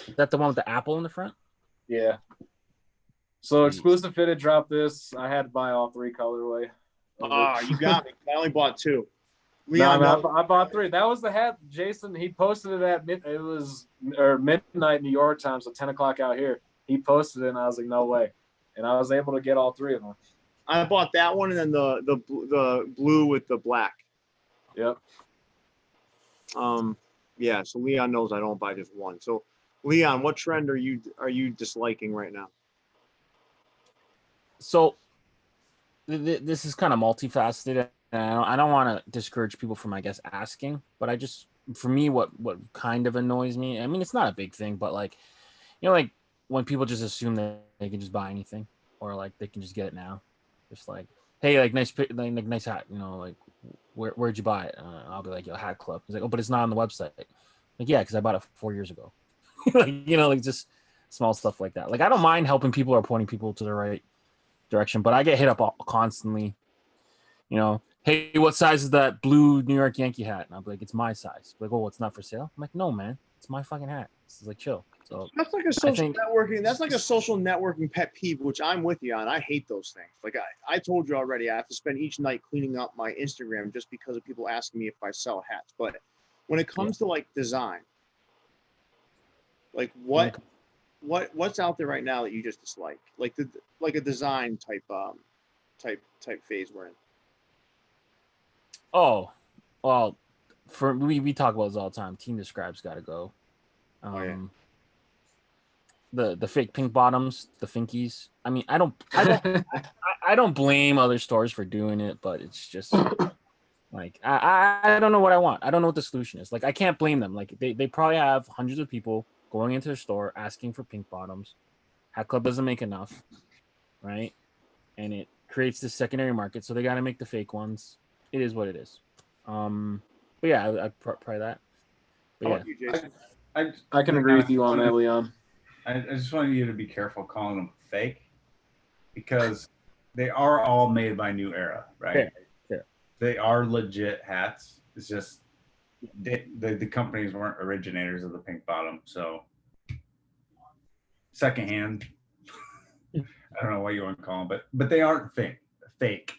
Is that the one with the apple in the front? Yeah. So exclusive fitted dropped this. I had to buy all 3 colorway. Ah, you got me. I only bought 2. No, Leon, I bought 3. That was the hat. Jason, he posted it at midnight New York time, so 10 o'clock out here. He posted it, and I was like, no way. And I was able to get all 3 of them. I bought that one and then the blue with the black. Yep. Yeah. So Leon knows I don't buy just one. So Leon, what trend are you disliking right now? So this is kind of multifaceted, and I don't want to discourage people from, I guess, asking, but for me, what kind of annoys me, I mean, it's not a big thing, but like, like when people just assume that they can just buy anything, or like they can just get it now, just like, hey, like nice hat, like where'd you buy it? I'll be like, Hat Club. He's like, oh, but it's not on the website. Like, yeah, because I bought it 4 years ago. Like, like just small stuff like that. Like, I don't mind helping people or pointing people to the right direction, but I get hit up constantly. Hey, what size is that blue New York Yankee hat? And I'll be like, it's my size. Like, oh, it's not for sale. I'm like, no, man, it's my fucking hat. This is like, chill. So that's like a social networking. That's like a social networking pet peeve, which I'm with you on. I hate those things. Like I told you already, I have to spend each night cleaning up my Instagram just because of people asking me if I sell hats. But when it comes to like design, like what's out there right now that you just dislike? Like a design type phase we're in. Oh, well, we talk about this all the time. Team Describe's got to go. The fake pink bottoms, the Finkies. I mean, I don't blame other stores for doing it, but it's just like I don't know what I want. I don't know what the solution is. Like I can't blame them. Like they probably have hundreds of people going into the store asking for pink bottoms. Hat Club doesn't make enough, right? And it creates this secondary market, so they got to make the fake ones. It is what it is. But yeah, I probably that. But How about you, Jason? I can agree with you on that, Leon. I just want you to be careful calling them fake because they are all made by New Era, right? Yeah. They are legit hats. It's just the companies weren't originators of the pink bottom, so secondhand. I don't know what you want to call them, but they aren't fake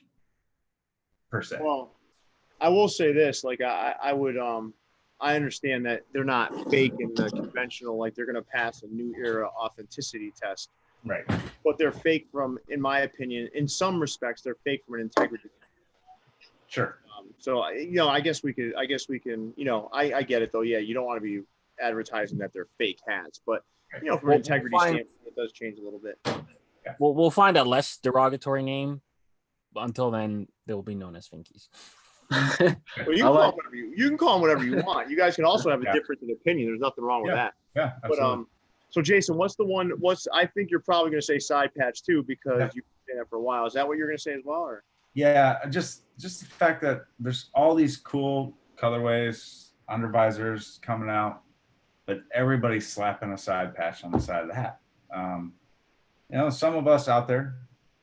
per se. Well, I will say this: like I would I understand that they're not fake in the conventional, like they're going to pass a New Era authenticity test. Right. But they're fake from, in my opinion, in some respects, they're fake from an integrity. Sure. So, I guess we can, I get it though. Yeah, you don't want to be advertising that they're fake hats, but, from an integrity standpoint, it does change a little bit. Yeah. We'll find a less derogatory name. But until then, they will be known as Finkies. Well, you can call them whatever you want. You guys can also have a difference in opinion. There's nothing wrong with that. Yeah, absolutely. But so Jason, I think you're probably going to say side patch too because you've been saying that for a while. Is that what you're going to say as well, or? Yeah, just the fact that there's all these cool colorways, undervisors coming out, but everybody's slapping a side patch on the side of the hat. Some of us out there,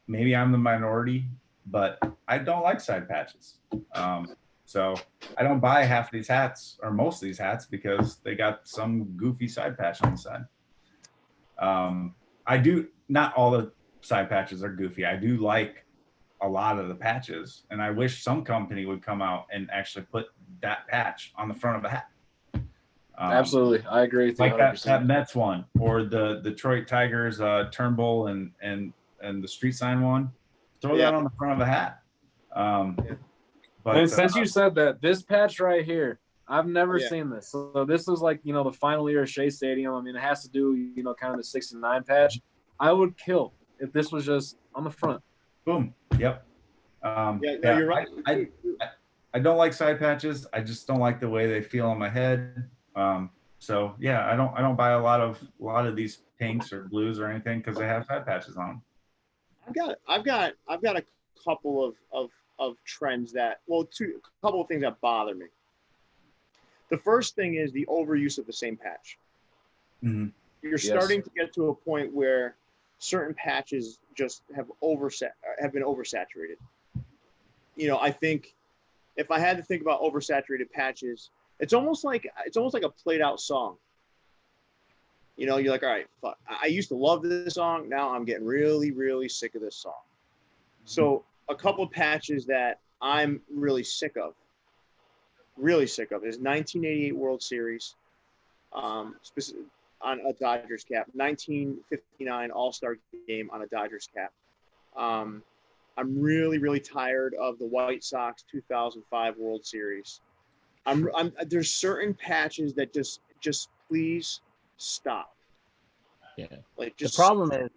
maybe I'm the minority, but I don't like side patches. So I don't buy half of these hats or most of these hats because they got some goofy side patch on the side. I do, not all the side patches are goofy. I do like a lot of the patches, and I wish some company would come out and actually put that patch on the front of the hat. Absolutely. I agree with you. Like that Mets one or the Detroit Tigers Turnbull and the street sign one. Throw that on the front of the hat. But since you said that, this patch right here, I've never seen this. So this is like, the final year of Shea Stadium. I mean, it has to do, kind of the 69 patch. I would kill if this was just on the front. Boom. Yep. You're right. I don't like side patches. I just don't like the way they feel on my head. So yeah, I don't buy a lot of these pinks or blues or anything because they have side patches on them. I've got a couple of trends that, a couple of things that bother me. The first thing is the overuse of the same patch. Mm-hmm. You're starting to get to a point where certain patches just have been oversaturated. I think if I had to think about oversaturated patches, it's almost like a played out song. You're like, all right, fuck, I used to love this song. Now I'm getting really, really sick of this song. So a couple of patches that I'm really sick of is 1988 World Series, on a Dodgers cap, 1959 All-Star Game on a Dodgers cap. I'm really, really tired of the White Sox 2005 World Series. There's certain patches that just please stop. Yeah. Like the problem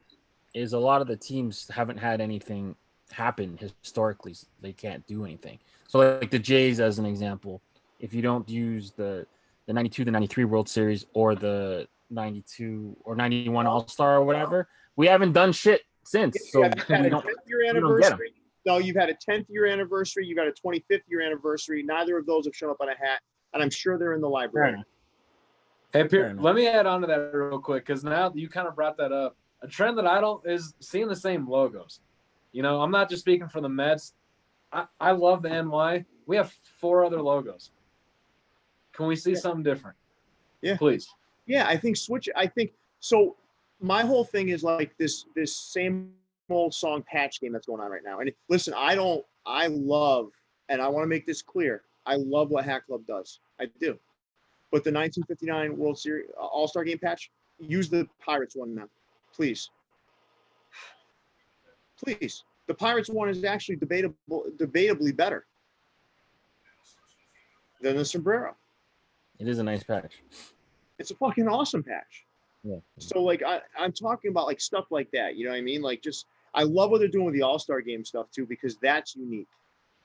is a lot of the teams haven't had anything happen historically. So they can't do anything. So like the Jays, as an example, if you don't use the 92, the 93 World Series or the 92 or 91 All-Star or whatever, we haven't done shit since. So you've had a 10th year anniversary. No, you've had a 10th year anniversary. You've got a 25th year anniversary. Neither of those have shown up on a hat, and I'm sure they're in the library. Hey, Pierre, let me add on to that real quick because now you kind of brought that up. A trend that I don't is seeing the same logos. I'm not just speaking for the Mets. I love the NY. We have 4 other logos. Can we see something different? Yeah. Please. Yeah, I think switch. I think so. My whole thing is like this same old song patch game that's going on right now. And listen, I love, and I want to make this clear. I love what Hat Club does. I do. But the 1959 World Series All-Star Game patch, use the Pirates one now, please. Please. The Pirates one is actually debatably better than the Sombrero. It is a nice patch. It's a fucking awesome patch. Yeah. So like I'm talking about like stuff like that. You know what I mean? Like just I love what they're doing with the All-Star Game stuff too, because that's unique.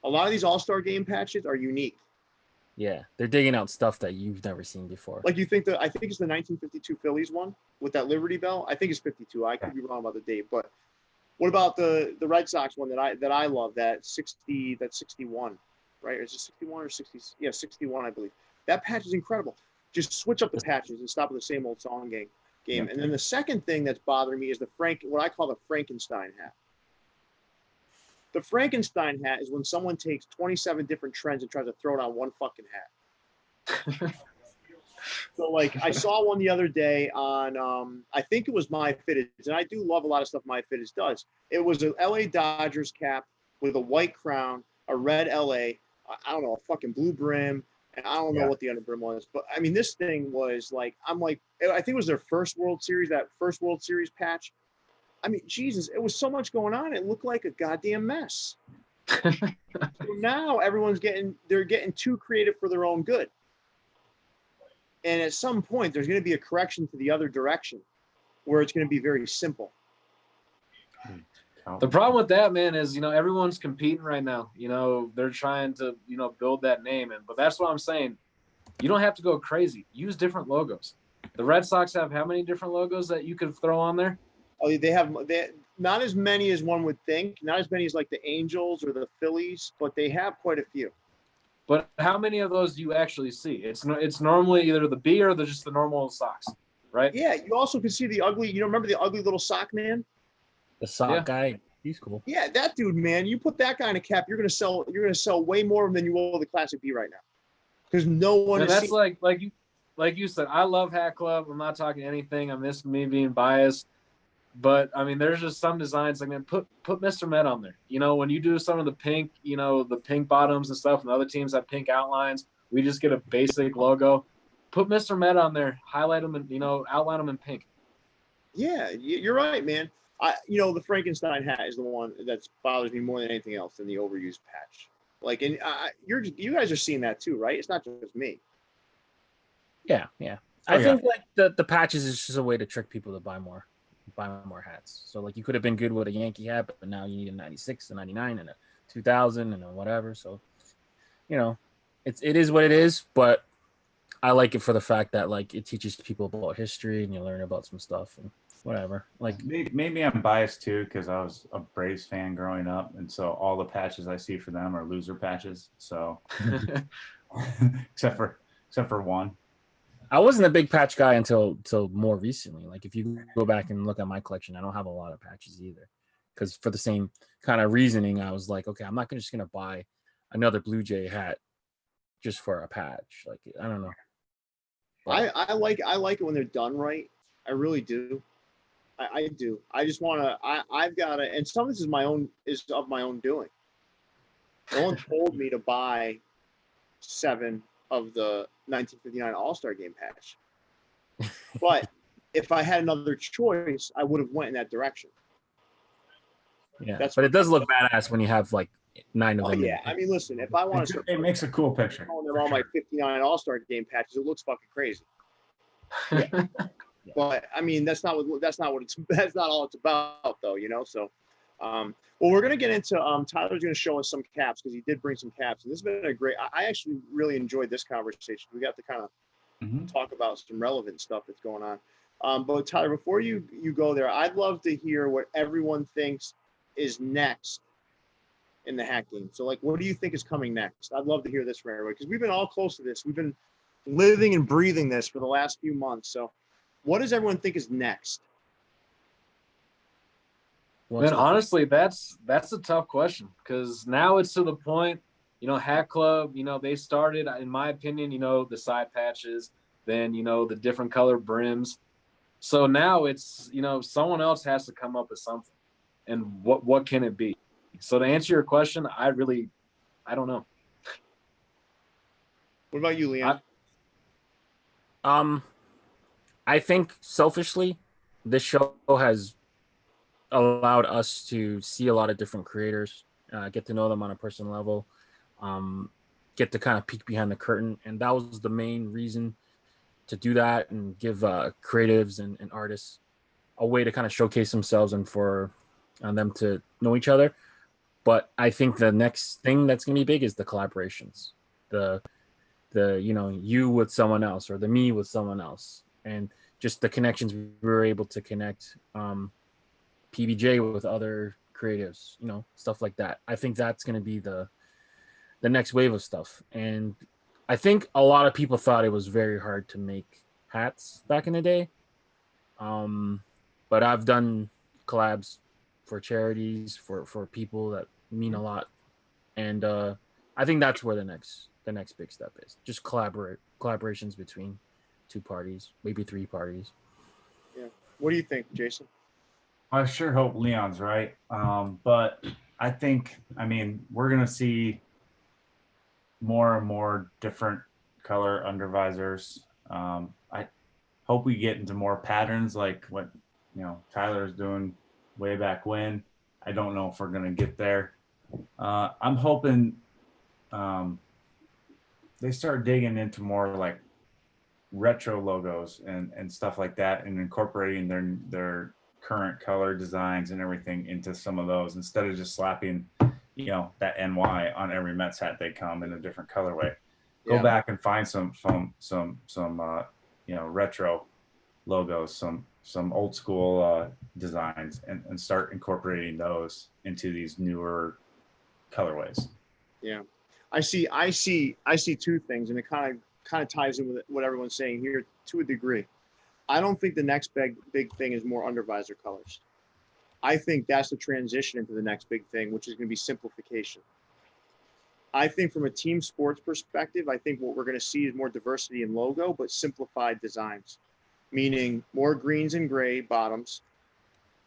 A lot of these All-Star Game patches are unique. Yeah, they're digging out stuff that you've never seen before. Like you think I think it's the 1952 Phillies one with that Liberty Bell. I think it's 52. I could be wrong about the date, but what about the Red Sox one that I love, that 61, right? Is it 61 or 60? Yeah, 61, I believe. That patch is incredible. Just switch up the patches and stop with the same old song game. Yeah. And then the second thing that's bothering me is what I call the Frankenstein hat. The Frankenstein hat is when someone takes 27 different trends and tries to throw it on one fucking hat. So like I saw one the other day on I think it was My Fitted, and I do love a lot of stuff My Fitted does. It was an LA Dodgers cap with a white crown, a red LA, I don't know, a fucking blue brim, and I don't know what the under brim was. But I mean, this thing was like, I think it was their first World Series, that first World Series patch. I mean, Jesus, it was so much going on. It looked like a goddamn mess. So now they're getting too creative for their own good. And at some point, there's going to be a correction to the other direction where it's going to be very simple. The problem with that, man, is, everyone's competing right now. They're trying to, build that name. But that's what I'm saying. You don't have to go crazy. Use different logos. The Red Sox have how many different logos that you could throw on there? Oh, they have not as many as one would think, not as many as like the Angels or the Phillies, but they have quite a few. But how many of those do you actually see? It's normally either the B or just the normal socks, right? Yeah, you also can see the ugly. Remember the ugly little sock man? The sock guy, he's cool. Yeah, that dude, man. You put that guy in a cap, you're gonna sell way more than you will the Classic B right now, because no one. And that's like you said. I love Hat Club. I'm not talking anything. I miss me being biased. But I mean, there's just some designs like, man, put Mr. Met on there. When you do some of the pink, the pink bottoms and stuff, and the other teams have pink outlines, we just get a basic logo. Put Mr. Met on there, highlight them, and outline them in pink. Yeah, you're right, man. The Frankenstein hat is the one that bothers me more than anything else than the overused patch. Like, and you guys are seeing that too, right? It's not just me. Yeah. I think like the patches is just a way to trick people to buy more hats. So like you could have been good with a Yankee hat, but now you need a 96, a 99, and a 2000 and a whatever. So it is what it is, but I like it for the fact that like it teaches people about history and you learn about some stuff and whatever. Like maybe I'm biased too because I was a Braves fan growing up, and so all the patches I see for them are loser patches. So except for one. I wasn't a big patch guy until more recently. Like if you go back and look at my collection, I don't have a lot of patches either. Because for the same kind of reasoning, I was like, okay, I'm not just gonna buy another Blue Jay hat just for a patch. Like I don't know. But I like it when they're done right. I really do. I do. I just want to. I've got to. And some of this is of my own doing. No one told me to buy 7 of the 1959 All-Star Game patch. But if I had another choice, I would have went in that direction. Yeah, but it does look badass when you have like 9 of them. Oh, yeah. I mean, listen, if I want to... It makes a cool picture. They're all my 59 All-Star Game patches. It looks fucking crazy. Yeah. But I mean, that's not all it's about, though. So, well, we're gonna get into Tyler's gonna show us some caps because he did bring some caps, and this has been a great. I actually really enjoyed this conversation. We got to kind of talk about some relevant stuff that's going on. But Tyler, before you go there, I'd love to hear what everyone thinks is next in the hat game. So, like, what do you think is coming next? I'd love to hear this from everybody because we've been all close to this. We've been living and breathing this for the last few months. So, what does everyone think is next? Man, honestly, that's a tough question because now it's to the point, Hat Club, they started, in my opinion, the side patches, then, you know, the different color brims. So now it's, you know, someone else has to come up with something. And what can it be? So to answer your question, I don't know. What about you, Leon? I think selfishly, this show has allowed us to see a lot of different creators, get to know them on a personal level, get to kind of peek behind the curtain. And that was the main reason to do that and give creatives and artists a way to kind of showcase themselves and for them to know each other. But I think the next thing that's going to be big is the collaborations, the you know, you with someone else or the me with someone else, and just the connections we were able to connect PBJ with other creatives, you know, stuff like that. I think that's going to be the next wave of stuff. And I think a lot of people thought it was very hard to make hats back in the day. But I've done collabs for charities, for people that mean a lot. And I think that's where the next big step is. Just collaborations between two parties, maybe three parties. Yeah. What do you think, Jason? I sure hope Leon's right. But I think, I mean, we're going to see more and more different color undervisors. I hope we get into more patterns like what, you know, Tyler's doing way back when. I don't know if we're going to get there. I'm hoping they start digging into more like retro logos and stuff like that, and incorporating their current color designs and everything into some of those, instead of just slapping, you know, that NY on every Mets hat they come in a different colorway. Go back and find some you know, retro logos, some old school designs, and start incorporating those into these newer colorways. Yeah, I see two things, and it kind of ties in with what everyone's saying here to a degree. I don't think the next big thing is more undervisor colors. I think that's the transition into the next big thing, which is going to be simplification. I think from a team sports perspective, I think what we're going to see is more diversity in logo, but simplified designs, meaning more greens and gray bottoms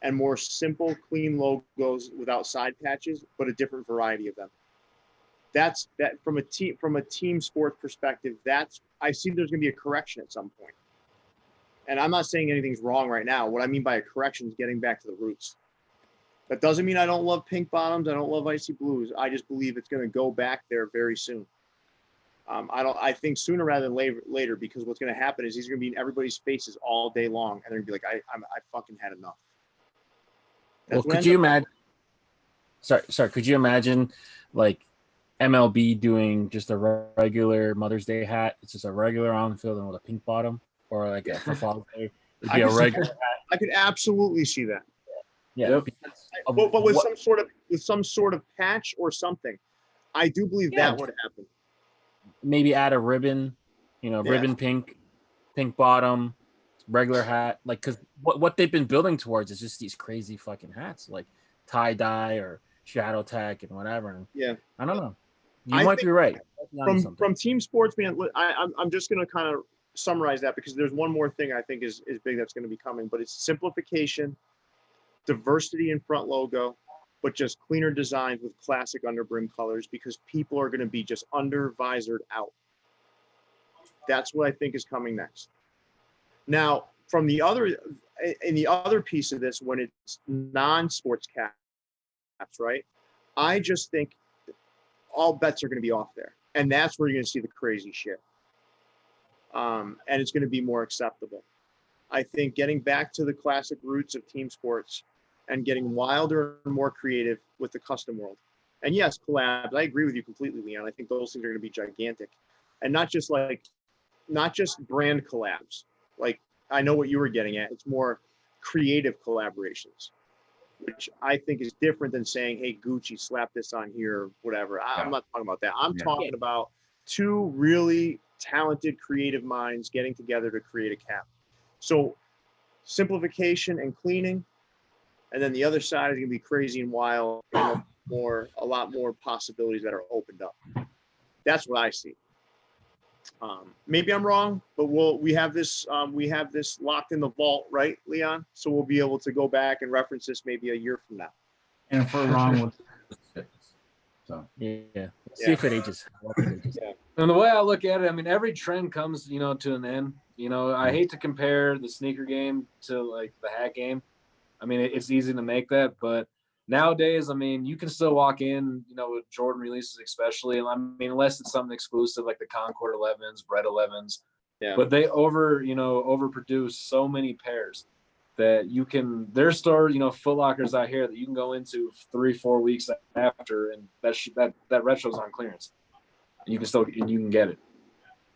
and more simple, clean logos without side patches, but a different variety of them. That's that from a team sport perspective. I see there's going to be a correction at some point. And I'm not saying anything's wrong right now. What I mean by a correction is getting back to the roots. That doesn't mean I don't love pink bottoms. I don't love icy blues. I just believe it's going to go back there very soon. I think sooner rather than later, because what's going to happen is he's going to be in everybody's faces all day long, and they're going to be like, I fucking had enough. Well, could you imagine? Sorry. Could you imagine, like, MLB doing just a regular Mother's Day hat? It's just a regular on-field and with a pink bottom, or like for Father's Day, it'd be a regular hat. I could absolutely see that. Yeah, but with some sort of patch or something, I do believe that would happen. Maybe add a ribbon, ribbon pink bottom, regular hat. Like, because what they've been building towards is just these crazy fucking hats, like tie dye or shadow tech and whatever. And yeah, I don't know. You might be right. From team sports, man. I'm just gonna kind of summarize that, because there's one more thing I think is big that's going to be coming, but it's simplification, diversity in front logo, but just cleaner designs with classic underbrim colors, because people are going to be just under visored out. That's what I think is coming next. Now, from the other piece of this, when it's non-sports caps, right? I just think all bets are going to be off there, and that's where you're going to see the crazy shit. And it's going to be more acceptable. I think getting back to the classic roots of team sports and getting wilder and more creative with the custom world. And yes, collabs. I agree with you completely, Leon. I think those things are going to be gigantic, and not just brand collabs. Like, I know what you were getting at. It's more creative collaborations, which I think is different than saying, hey, Gucci, slap this on here, or whatever. I'm not talking about that. I'm talking about two really talented creative minds getting together to create a cap. So simplification and cleaning, and then the other side is going to be crazy and wild, and a lot more possibilities that are opened up. That's what I see. Maybe I'm wrong, but we have this locked in the vault, right, Leon? So we'll be able to go back and reference this maybe a year from now. And if we're wrong, we'll so Yeah. See if it ages. Yeah. And the way I look at it, I mean, every trend comes, to an end. I hate to compare the sneaker game to like the hat game. I mean, it's easy to make that, but nowadays, I mean, you can still walk in, with Jordan releases, especially. I mean, unless it's something exclusive like the Concord 11s, Bread 11s. Yeah. But they overproduce so many pairs that you can. There's store, Foot Lockers out here that you can go into 3-4 weeks after, and that retro's on clearance. You can get it.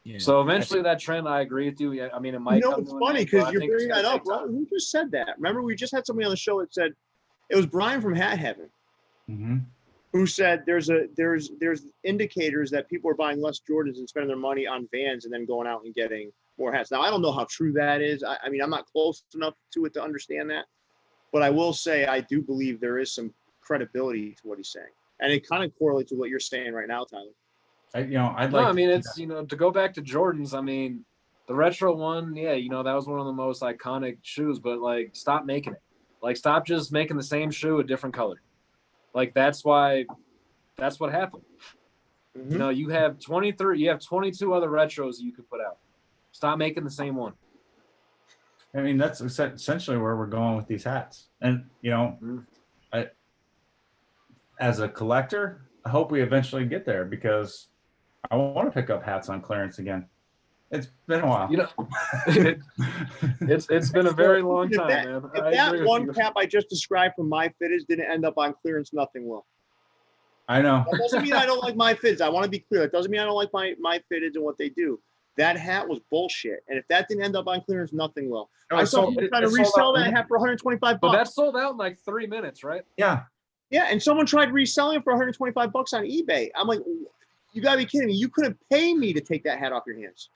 Yeah. So eventually, that trend, I agree with you. I mean, it might. It's funny because you're bringing that up. Right? Who just said that? Remember, we just had somebody on the show that said it was Brian from Hat Heaven, who said there's indicators that people are buying less Jordans and spending their money on Vans and then going out and getting more hats. Now, I don't know how true that is. I mean, I'm not close enough to it to understand that, but I will say I do believe there is some credibility to what he's saying, and it kind of correlates with what you're saying right now, Tyler. It's to go back to Jordans. I mean, the retro one, that was one of the most iconic shoes. But like, stop making it. Like, stop just making the same shoe a different color. Like, that's what happened. Mm-hmm. You have 23, you have 22 other retros you could put out. Stop making the same one. I mean, that's essentially where we're going with these hats. And as a collector, I hope we eventually get there because I want to pick up hats on clearance again. It's been a while. It's been a very long time, man. If that one cap I just described from My Fitteds didn't end up on clearance, nothing will. I know. That doesn't mean I don't like My Fitteds. I want to be clear. That doesn't mean I don't like my Fitteds and what they do. That hat was bullshit. And if that didn't end up on clearance, nothing will. I saw someone trying to resell that hat for $125. But that sold out in like 3 minutes, right? Yeah. Yeah, and someone tried reselling it for $125 on eBay. I'm like, you gotta be kidding me. You couldn't pay me to take that hat off your hands.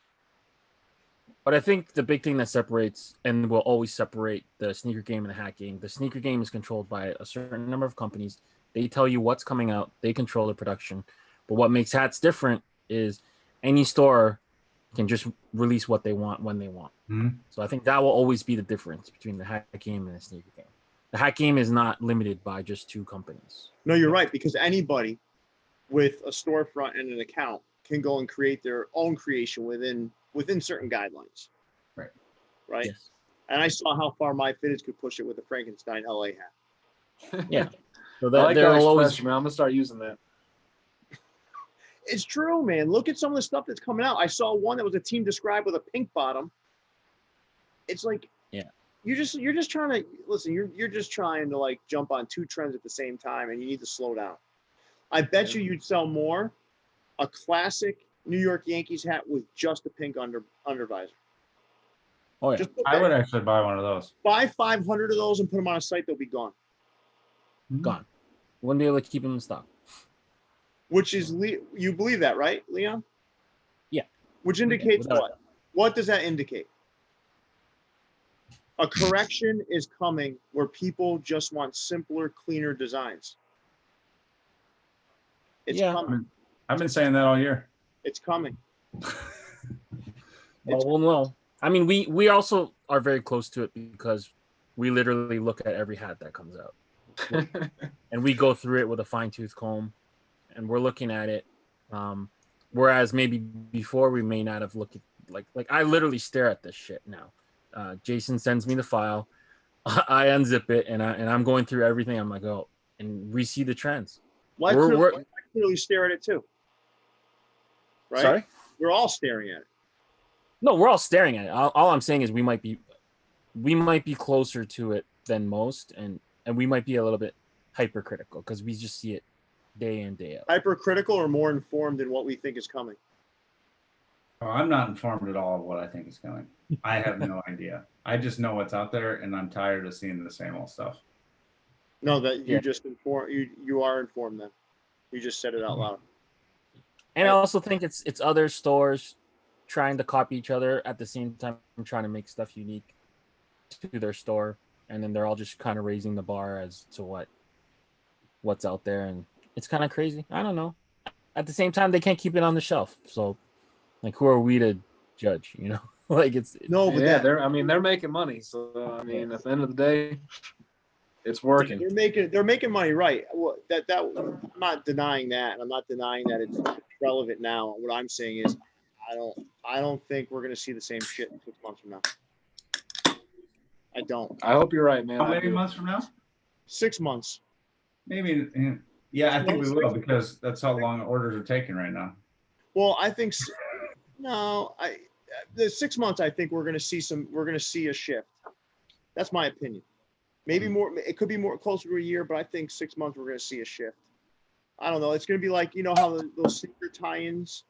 But I think the big thing that separates and will always separate the sneaker game and the hat game, the sneaker game is controlled by a certain number of companies. They tell you what's coming out. They control the production. But what makes hats different is any store can just release what they want when they want. Mm-hmm. So I think that will always be the difference between the hat game and the sneaker game. The hat game is not limited by just 2 companies. No, you're right, because anybody with a storefront and an account can go and create their own creation within certain guidelines. Right. Yes. And I saw how far My Fitteds could push it with the Frankenstein LA hat. Yeah. So I like that expression, man. I'm gonna start using that. It's true, man. Look at some of the stuff that's coming out. I saw one that was a team described with a pink bottom. It's like, you're just trying to listen. You're just trying to like jump on 2 trends at the same time, and you need to slow down. I bet you'd sell more a classic New York Yankees hat with just a pink undervisor. Oh yeah, I would actually buy one of those. Buy 500 of those and put them on a site. They'll be gone. Gone. Wouldn't be able to keep them in stock. Which is you believe that, right, Leon? Yeah. Which indicates what? What does that indicate? A correction is coming where people just want simpler, cleaner designs. It's coming. I've been saying that all year. It's coming. Well, no. I mean, we also are very close to it because we literally look at every hat that comes out. And we go through it with a fine-tooth comb, and we're looking at it. Whereas maybe before we may not have looked at, like I literally stare at this shit now. Jason sends me the file, I unzip it, and I'm going through everything. I'm like, oh, and we see the trends. Well, I clearly stare at it too. Right? Sorry? We're all staring at it. No, we're all staring at it. All I'm saying is we might be closer to it than most, and we might be a little bit hypercritical because we just see it day in, day out. Hypercritical or more informed in what we think is coming? Oh, I'm not informed at all of what I think is coming. I have no idea. I just know what's out there, and I'm tired of seeing the same old stuff. No, that you just informed. You are informed then. You just said it out loud. And I also think it's other stores trying to copy each other at the same time, trying to make stuff unique to their store, and then they're all just kind of raising the bar as to what's out there, and it's kind of crazy. I don't know. At the same time, they can't keep it on the shelf, so Like, who are we to judge? You know, like No, but yeah, they're making money. So I mean, at the end of the day, it's working. they're making money, right? Well, I'm not denying that, and I'm not denying that it's relevant now. What I'm saying is, I don't think we're gonna see the same shit 6 months from now. I don't. I hope you're right, man. How many months from now? 6 months. Maybe. Yeah, I think we will, because that's how long orders are taking right now. Well, I think no. The 6 months, I think we're gonna see a shift. That's my opinion. Maybe more. It could be more closer to a year, but I think 6 months we're gonna see a shift. I don't know. It's gonna be like, you know how those sneaker tie-ins.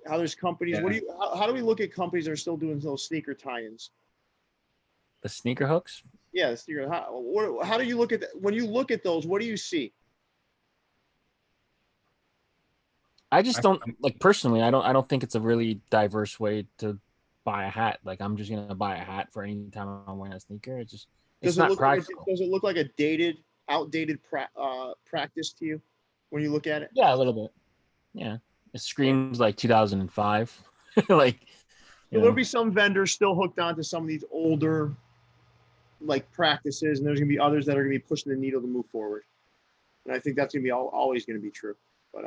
How there's companies. Yeah. How do we look at companies that are still doing those sneaker tie-ins? the sneaker hooks. Yeah, the sneaker. How do you look at that? When you look at those, what do you see? I just don't like personally. I don't think it's a really diverse way to buy a hat. Like I'm just gonna buy a hat for any time I'm wearing a sneaker. It's not practical. Does it look like a outdated practice to you when you look at it? Yeah, a little bit. Yeah, it screams like 2005. Like there'll be some vendors still hooked onto some of these older like practices, and there's gonna be others that are gonna be pushing the needle to move forward. And I think that's gonna be always gonna be true. But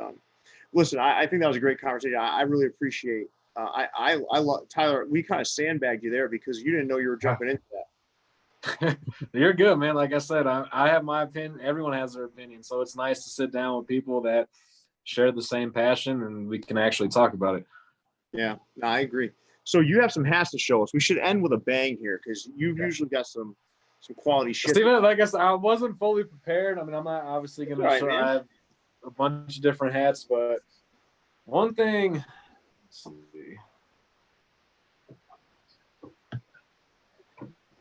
listen, I think that was a great conversation. I really appreciate. I love Tyler. We kind of sandbagged you there because you didn't know you were jumping into that. You're good, man. Like I said, I have my opinion. Everyone has their opinion, so it's nice to sit down with people that share the same passion, and we can actually talk about it. Yeah, no, I agree. So you have some hats to show us. We should end with a bang here because you've usually got some quality shit. Steven, like I said, I wasn't fully prepared. I mean, I'm not obviously going to show. I have a bunch of different hats, but one thing. Let's see.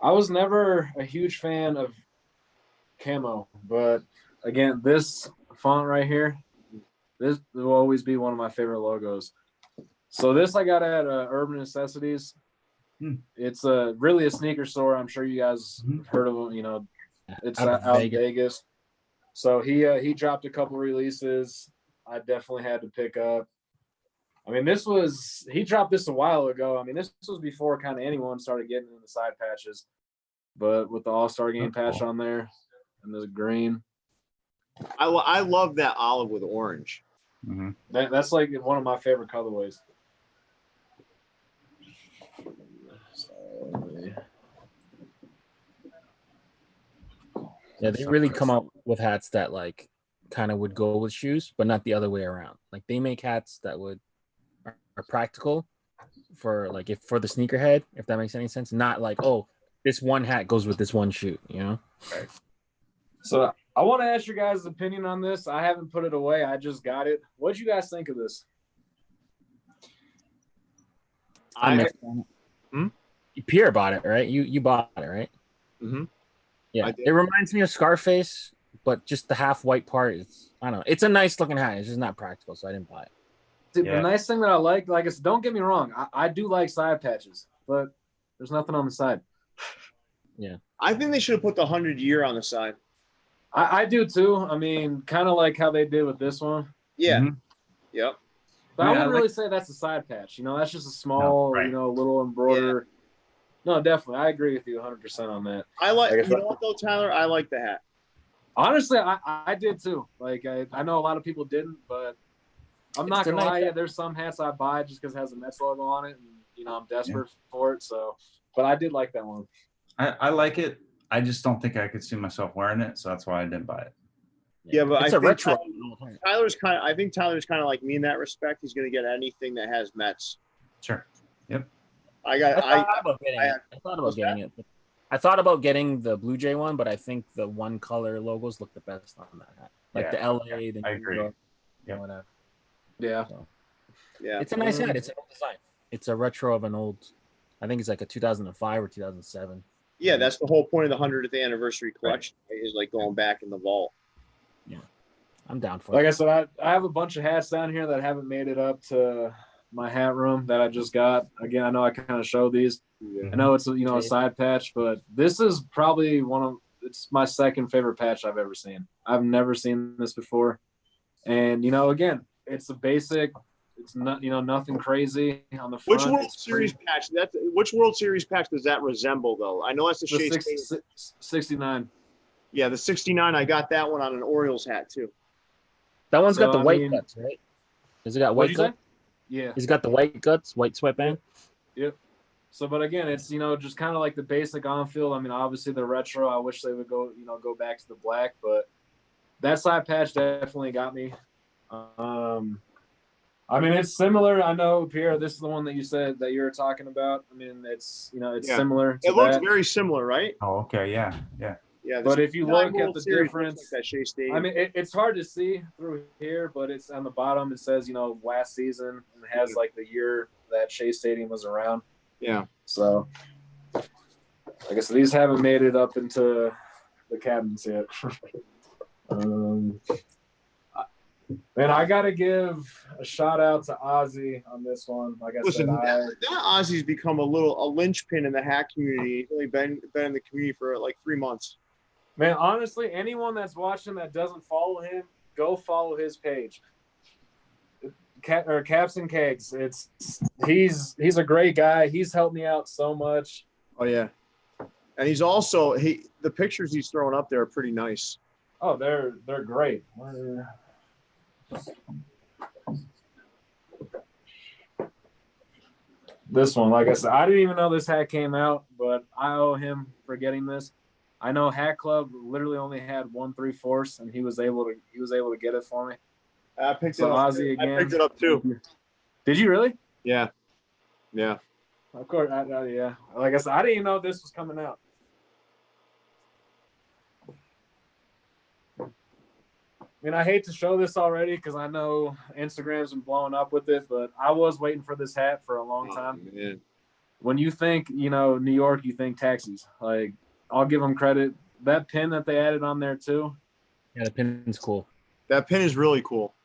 I was never a huge fan of camo, but again, this font right here, this will always be one of my favorite logos. So this I got at Urban Necessities. It's really a sneaker store. I'm sure you guys have heard of them. You know, it's out in Vegas. So he dropped a couple releases. I definitely had to pick up. I mean, he dropped this a while ago. I mean, this was before kind of anyone started getting in the side patches, but with the All-Star Game patch on there and the green. I love that olive with orange. Mm-hmm. That's like one of my favorite colorways. Yeah, they really come out with hats that like kind of would go with shoes, but not the other way around. Like they make hats that are practical for like for the sneakerhead, if that makes any sense. Not like, oh, this one hat goes with this one shoe, you know? Right. So I want to ask your guys' opinion on this. I haven't put it away. I just got it. What'd you guys think of this? Pierre bought it, right? You bought it, right? Mm-hmm. Yeah, it reminds me of Scarface, but just the half white part. I don't know. It's a nice looking hat. It's just not practical, so I didn't buy it. The nice thing that I like is, don't get me wrong, I do like side patches, but there's nothing on the side. Yeah, I think they should have put the 100-year on the side. I do too. I mean, kind of like how they did with this one. Yeah. Mm-hmm. Yep. But I wouldn't really say that's a side patch. You know, that's just a small, little embroider. Yeah. No, definitely. I agree with you 100% on that. You know what though, Tyler? I like the hat. Honestly, I did too. Like, I know a lot of people didn't, but I'm not going to lie. There's some hats I buy just because it has a Mets logo on it. And, you know, I'm desperate for it. So, but I did like that one. I like it. I just don't think I could see myself wearing it. So that's why I didn't buy it. Yeah, but it's a retro. I think Tyler's kind of like me in that respect. He's going to get anything that has Mets. Sure. Yep. I thought about getting the Blue Jay one, but I think the one color logos look the best on that hat. Like the LA, the I agree. York, whatever. Yeah. So, yeah. It's a nice hat. It's an old design. It's a retro of an old, I think it's like a 2005 or 2007. Yeah, that's the whole point of the 100th anniversary collection is like going back in the vault. Yeah. I'm down for Like I said, I have a bunch of hats down here that haven't made it up to my hat room that I just got. Again, I know I kind of show these. Yeah. I know it's a side patch, but this is probably it's my second favorite patch I've ever seen. I've never seen this before. And, again, it's a basic It's not, nothing crazy on the front. Which World Series patch? Which World Series patch does that resemble, though? I know that's the Shea Stadium. 69. Yeah, the 69. I got that one on an Orioles hat too. That one's got the white guts, right? Has it got white guts? Yeah. It's got the white guts, white sweatband. Yep. So, but again, it's, just kind of like the basic on field. I mean, obviously the retro, I wish they would go back to the black, but that side patch definitely got me. I mean, it's similar. I know, Pierre, this is the one that you said that you were talking about. I mean, it's, similar to It looks very similar, right? Oh, okay. Yeah. Yeah. But if you look at the Series difference, like that Shea Stadium. I mean, it's hard to see through here, but it's on the bottom. It says, last season, and it has like the year that Shea Stadium was around. Yeah. So, I guess these haven't made it up into the cabinets yet. Man, I got to give a shout out to Ozzy on this one. Like I said, that Ozzy's become a linchpin in the hat community. He's only been in the community for like 3 months. Man, honestly, anyone that's watching that doesn't follow him, go follow his page. Caps and Kegs. He's a great guy. He's helped me out so much. Oh yeah, and he's also the pictures he's throwing up there are pretty nice. Oh, they're great. This one, like I said, I didn't even know this hat came out, but I owe him for getting this. I know Hat Club literally only had 1 3/4, and he was able to get it for me. I picked it up. Ozzy again. I picked it up too. Did you really? Yeah. Yeah. Of course. Yeah. Like I said, I didn't even know this was coming out. I mean, I hate to show this already because I know Instagram's been blowing up with it, but I was waiting for this hat for a long time. Man. When you think, New York, you think taxis. Like, I'll give them credit. That pin that they added on there too. Yeah, the pin's cool. That pin is really cool.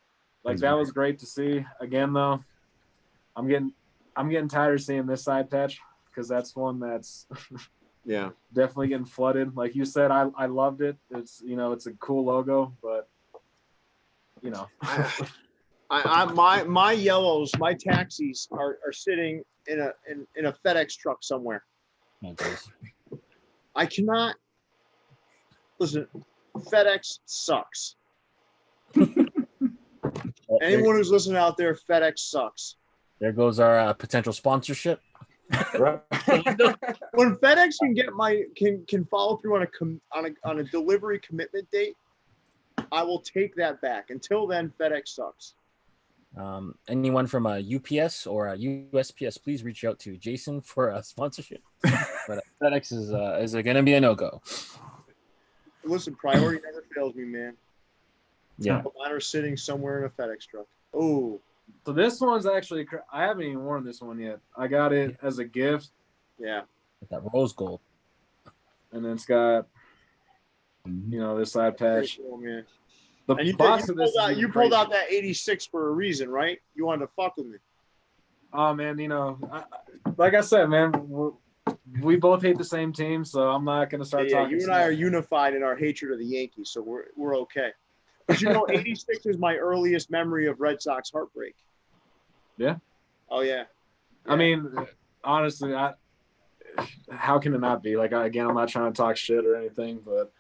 Like, that was great to see. Again, though, I'm getting tired of seeing this side patch because that's one that's yeah, definitely getting flooded. Like you said, I loved it. It's it's a cool logo, but my yellows, my taxis are sitting in a FedEx truck somewhere. I cannot listen. FedEx sucks. Anyone who's listening out there, FedEx sucks. There goes our potential sponsorship. When FedEx can follow through on a delivery commitment date, I will take that back. Until then, FedEx sucks. Anyone from a UPS or a USPS, please reach out to Jason for a sponsorship. But FedEx is going to be a no-go. Listen, priority never fails me, man. Yeah. Mine are sitting somewhere in a FedEx truck. Oh. So this one's actually, I haven't even worn this one yet. I got it as a gift. Yeah. With that rose gold. And then it's got, this side patch. Cool, man. The box of this. You pulled out that 86 for a reason, right? You wanted to fuck with me. Oh, man, like I said, man, we both hate the same team, so I'm not going to start talking. You and I are unified in our hatred of the Yankees, so we're okay. But 86 is my earliest memory of Red Sox heartbreak. Yeah. Oh yeah. I mean, honestly, how can it not be? Like, again, I'm not trying to talk shit or anything, but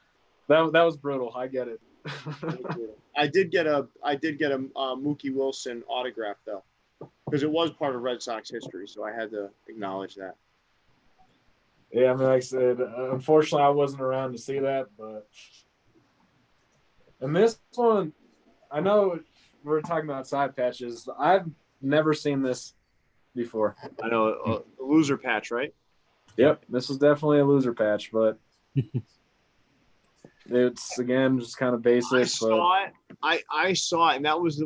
that was brutal. I get it. I did get a Mookie Wilson autograph though, because it was part of Red Sox history, so I had to acknowledge that. Yeah, I mean, like I said, unfortunately, I wasn't around to see that, but. And this one, I know we're talking about side patches. I've never seen this before. I know, a loser patch, right? Yep, this is definitely a loser patch, but it's, again, just kind of basic. I saw it, and that was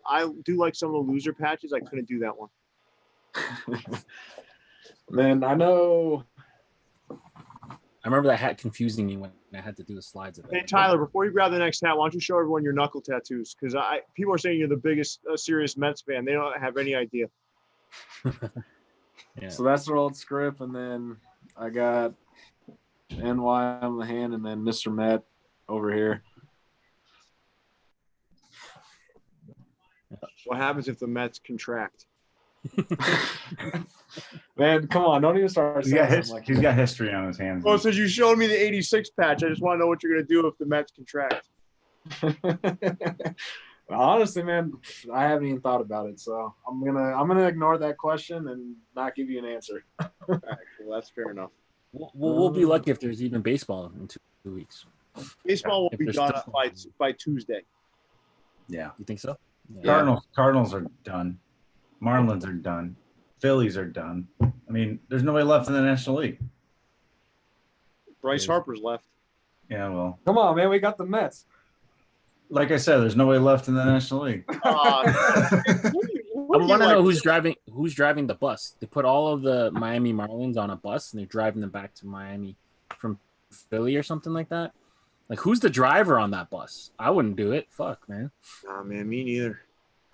I do like some of the loser patches. I couldn't do that one. Man, I know. I remember that hat confusing me when I had to do the slides of it. Hey, Tyler, before you grab the next hat, why don't you show everyone your knuckle tattoos? Because people are saying you're the biggest serious Mets fan. They don't have any idea. Yeah. So that's our old script, and then I got NY on the hand, and then Mr. Met over here. What happens if the Mets contract? Man, come on! Don't even start saying something like He's got history on his hands. Well, since you showed me the '86 patch, I just want to know what you're going to do if the Mets contract. Honestly, man, I haven't even thought about it, so I'm gonna ignore that question and not give you an answer. All right, well, that's fair enough. We'll be lucky if there's even baseball in 2 weeks. Baseball will If be there's done still- by Tuesday. Yeah. You think so? Yeah. Cardinals are done. Marlins are done. Phillies are done. I mean, there's nobody left in the National League. Bryce Harper's left. Yeah, well, Come on, man, we got the Mets. like I said, there's nobody left in the National League. I want to know who's driving the bus. They put all of the Miami Marlins on a bus and they're driving them back to Miami from Philly or something like that. Like, who's the driver on that bus? I wouldn't do it. Fuck, man. Nah, man, me neither.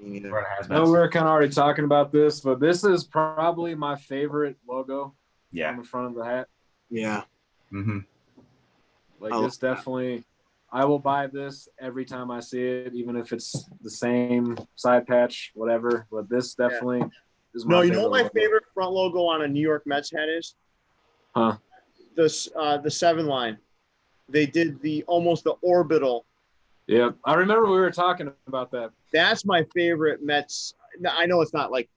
Me neither. No, we were kind of already talking about this, but this is probably my favorite logo on Yeah. the front of the hat. Yeah. Mm-hmm. Like, I this definitely, I will buy this every time I see it, even if it's the same side patch, whatever. But this definitely is my No, you favorite know what my logo. favorite front logo on a New York Mets hat is? Huh? The 7 line. They did almost the orbital. Yeah, I remember we were talking about that. That's my favorite Mets. I know it's not like,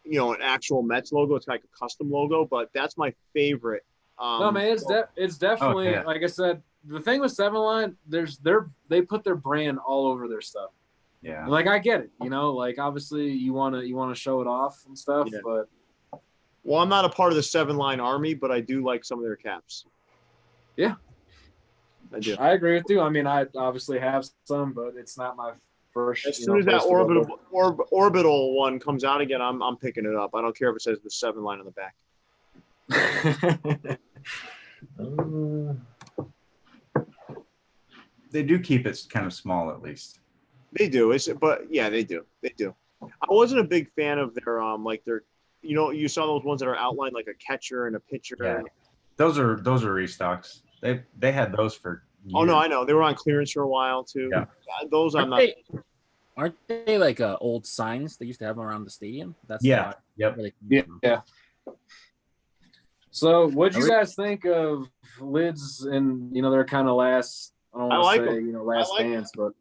an actual Mets logo. It's like a custom logo, but that's my favorite. No, man, it's definitely, yeah. like I said, the thing with 7-Line, they put their brand all over their stuff. Yeah. And, like, I get it, like, obviously you want to show it off and stuff, Yeah. but Well, I'm not a part of the 7-line army, but I do like some of their caps. Yeah. I do. I agree with you. I mean, I obviously have some, but it's not my first. As soon as that orbital one comes out again, I'm picking it up. I don't care if it says the 7 line on the back. They do keep it kind of small, at least. They do. But yeah, they do. They do. I wasn't a big fan of their you saw those ones that are outlined like a catcher and a pitcher. Yeah. Those are restocks. They had those for years. Oh no, I know. They were on clearance for a while too. Yeah. Those I'm not. Aren't they like old signs they used to have around the stadium? That's Yeah. Yep. Yeah. So, what'd you guys think of lids and their kind of last? I don't want to say last dance, but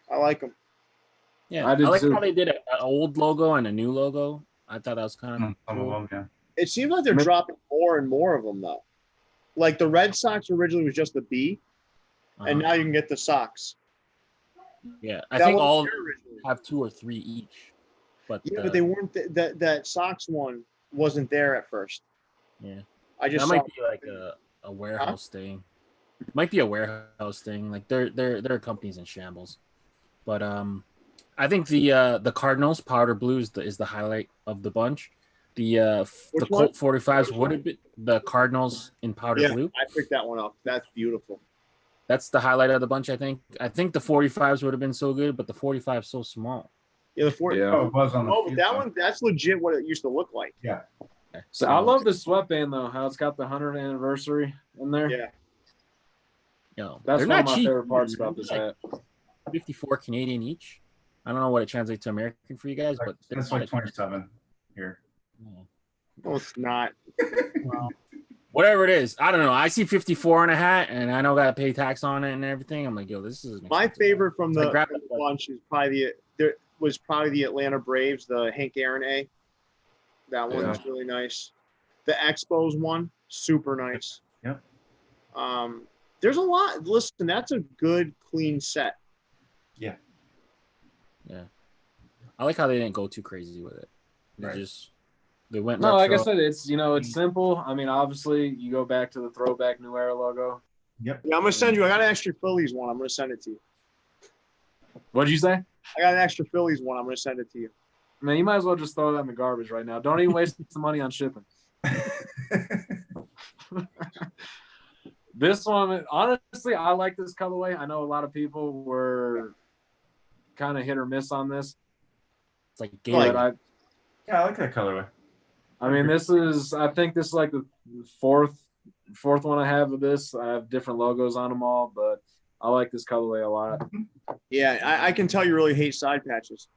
I like them. Yeah, I did like too. how they did an old logo and a new logo. I thought that was kind of Some cool. of them, It seems like they're dropping more and more of them though. Like the Red Sox originally was just the B, and now you can get the Sox. Yeah, I think all originally have 2 or 3 each. But but they weren't. That Sox one wasn't there at first. Yeah, I just that might be like a warehouse thing. It might be a warehouse thing. Like there are companies in shambles, but I think the Cardinals powder blue is the highlight of the bunch. The Colt 45s would have been the Cardinals in powder blue. I picked that one up. That's beautiful. That's the highlight of the bunch. I think the 45s would have been so good, but the 45 is so small. Yeah, the 40. Yeah. Oh, it was on the But that one, that's legit what it used to look like. Yeah. So I love the sweatband though. How it's got the 100th anniversary in there. Yeah. That's they're one of not my cheap. favorite parts about this hat. 54 Canadian each. I don't know what it translates to American for you guys, but That's like 27 here. No, it's not. Whatever it is, I don't know. I see 54 on a hat, and I know I got to pay tax on it and everything. I'm like, yo, this is My favorite from the grabbed it. bunch is probably the Atlanta Braves, the Hank Aaron A. That one was really nice. The Expos one, super nice. Yep. There's a lot. Listen, that's a good, clean set. Yeah. Yeah. I like how they didn't go too crazy with it. They went No, like I retro. said, it's it's simple. I mean, obviously, you go back to the throwback New Era logo. Yep. Yeah, I'm gonna send you. I got an extra Phillies one. I'm gonna send it to you. What'd you say? I got an extra Phillies one. I'm gonna send it to you. Man, you might as well just throw that in the garbage right now. Don't even waste the money on shipping. This one, honestly, I like this colorway. I know a lot of people were kind of hit or miss on this. It's like But Gatorade. Yeah, I like that colorway. I mean, I think this is like the fourth one I have of this. I have different logos on them all, but I like this colorway a lot. Yeah, I can tell you really hate side patches.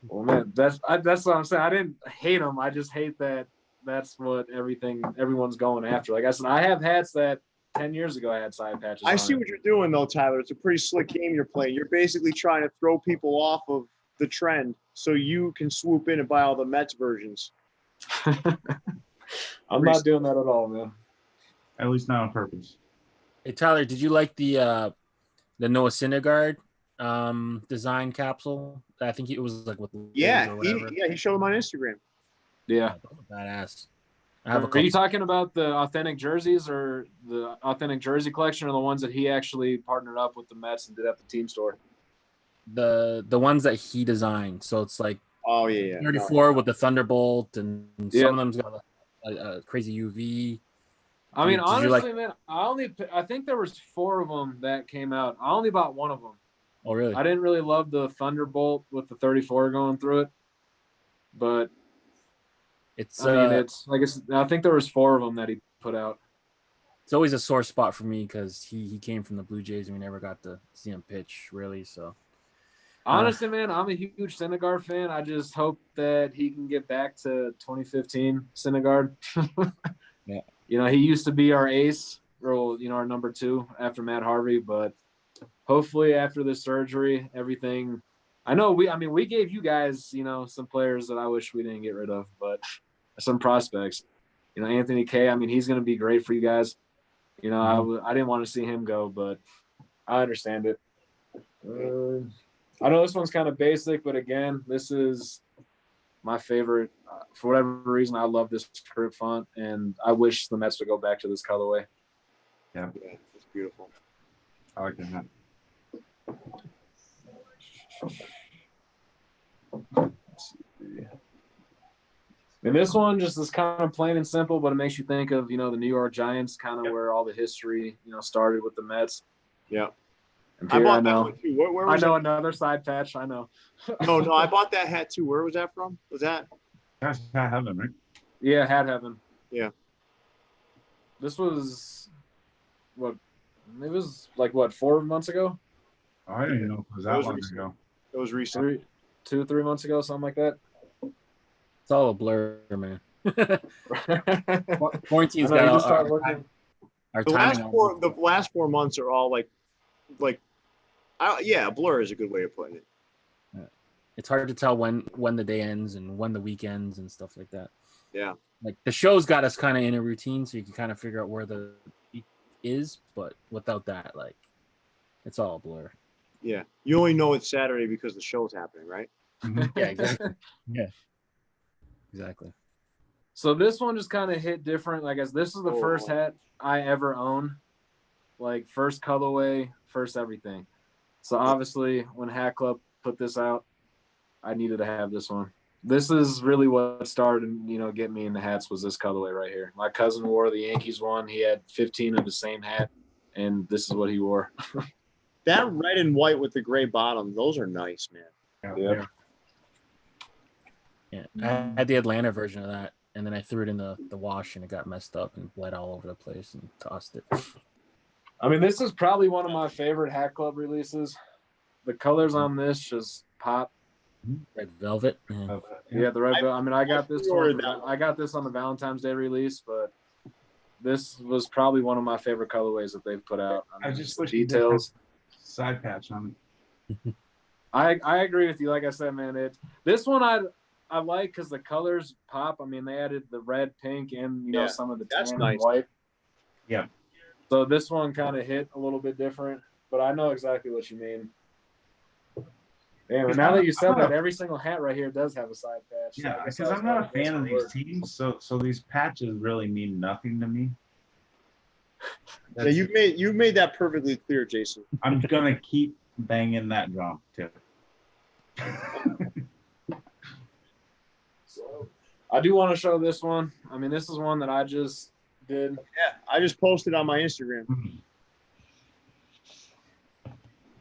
Well, man, that's what I'm saying. I didn't hate them. I just hate that that's what everyone's going after. Like I said, I have hats that 10 years ago I had side patches. I see what you're doing though, Tyler. It's a pretty slick game you're playing. You're basically trying to throw people off of the trend so you can swoop in and buy all the Mets versions. I'm not doing that at all, man. At least not on purpose. Hey Tyler, did you like the Noah Syndergaard design capsule? I think it was like with Yeah, or whatever. he showed them on Instagram. Yeah. Badass. Are you talking about the authentic jerseys or the authentic jersey collection, or the ones that he actually partnered up with the Mets and did at the team store? The ones that he designed. So it's like 34 with the Thunderbolt, and some of them's got a crazy UV. I mean, honestly, man, I think there was 4 of them that came out. I only bought one of them. Oh, really? I didn't really love the Thunderbolt with the 34 going through it, but it's I think there was 4 of them that he put out. It's always a sore spot for me because he came from the Blue Jays and we never got to see him pitch really. So honestly, man, I'm a huge Syndergaard fan. I just hope that he can get back to 2015 Syndergaard. Yeah. You know, he used to be our ace, or our number 2 after Matt Harvey, but hopefully after the surgery, everything. I know we gave you guys, some players that I wish we didn't get rid of, but some prospects. Anthony K. I mean, he's going to be great for you guys. I didn't want to see him go, but I understand it. I know this one's kind of basic, but again, this is my favorite. For whatever reason, I love this script font, and I wish the Mets would go back to this colorway. Yeah, it's beautiful. I like that. And this one just is kind of plain and simple, but it makes you think of, the New York Giants, kind of where all the history, started with the Mets. Yeah. And Pierre, I know. Too. Where was I know another side patch. I know. No, I bought that hat too. Where was that from? Was that? That's Hat Heaven, right? Yeah, Hat Heaven. Yeah. This was what? It was like what, 4 months ago? Oh, I didn't even know it was that long ago. It was recent. 2-3 months ago, something like that. It's all a blur, man. Quarantine's got just start looking. The last 4 months are all like, a blur is a good way of putting it. Yeah. It's hard to tell when the day ends and when the week ends and stuff like that. Yeah. Like the show's got us kind of in a routine, so you can kind of figure out where the week is, but without that, like, it's all a blur. Yeah. You only know it's Saturday because the show's happening, right? Yeah, exactly. Yeah. Exactly. So this one just kind of hit different. Like, as this is the first hat I ever own, like first colorway, first everything. So obviously when Hat Club put this out, I needed to have this one. This is really what started, getting me into hats, was this colorway right here. My cousin wore the Yankees one. He had 15 of the same hat, and this is what he wore. That red and white with the gray bottom, those are nice, man. Yeah. Yeah, I had the Atlanta version of that, and then I threw it in the wash, and it got messed up and bled all over the place and tossed it. I mean, this is probably one of my favorite Hat Club releases. The colors on this just pop. Red velvet. Yeah, the red velvet. I mean, I got this on the Valentine's Day release, but this was probably one of my favorite colorways that they've put out. I mean, just wish details. Side patch on it. I agree with you. Like I said, man, this one I like because the colors pop. I mean, they added the red, pink, and some of the tan and white. Yeah. So this one kind of hit a little bit different, but I know exactly what you mean. Yeah, now that you said that, every single hat right here does have a side patch. Yeah, because I'm not a fan of these teams, so these patches really mean nothing to me. Yeah, you've made that perfectly clear, Jason. I'm gonna keep banging that drum too. So I do want to show this one. I mean, this is one that I just did. Yeah, I just posted on my Instagram.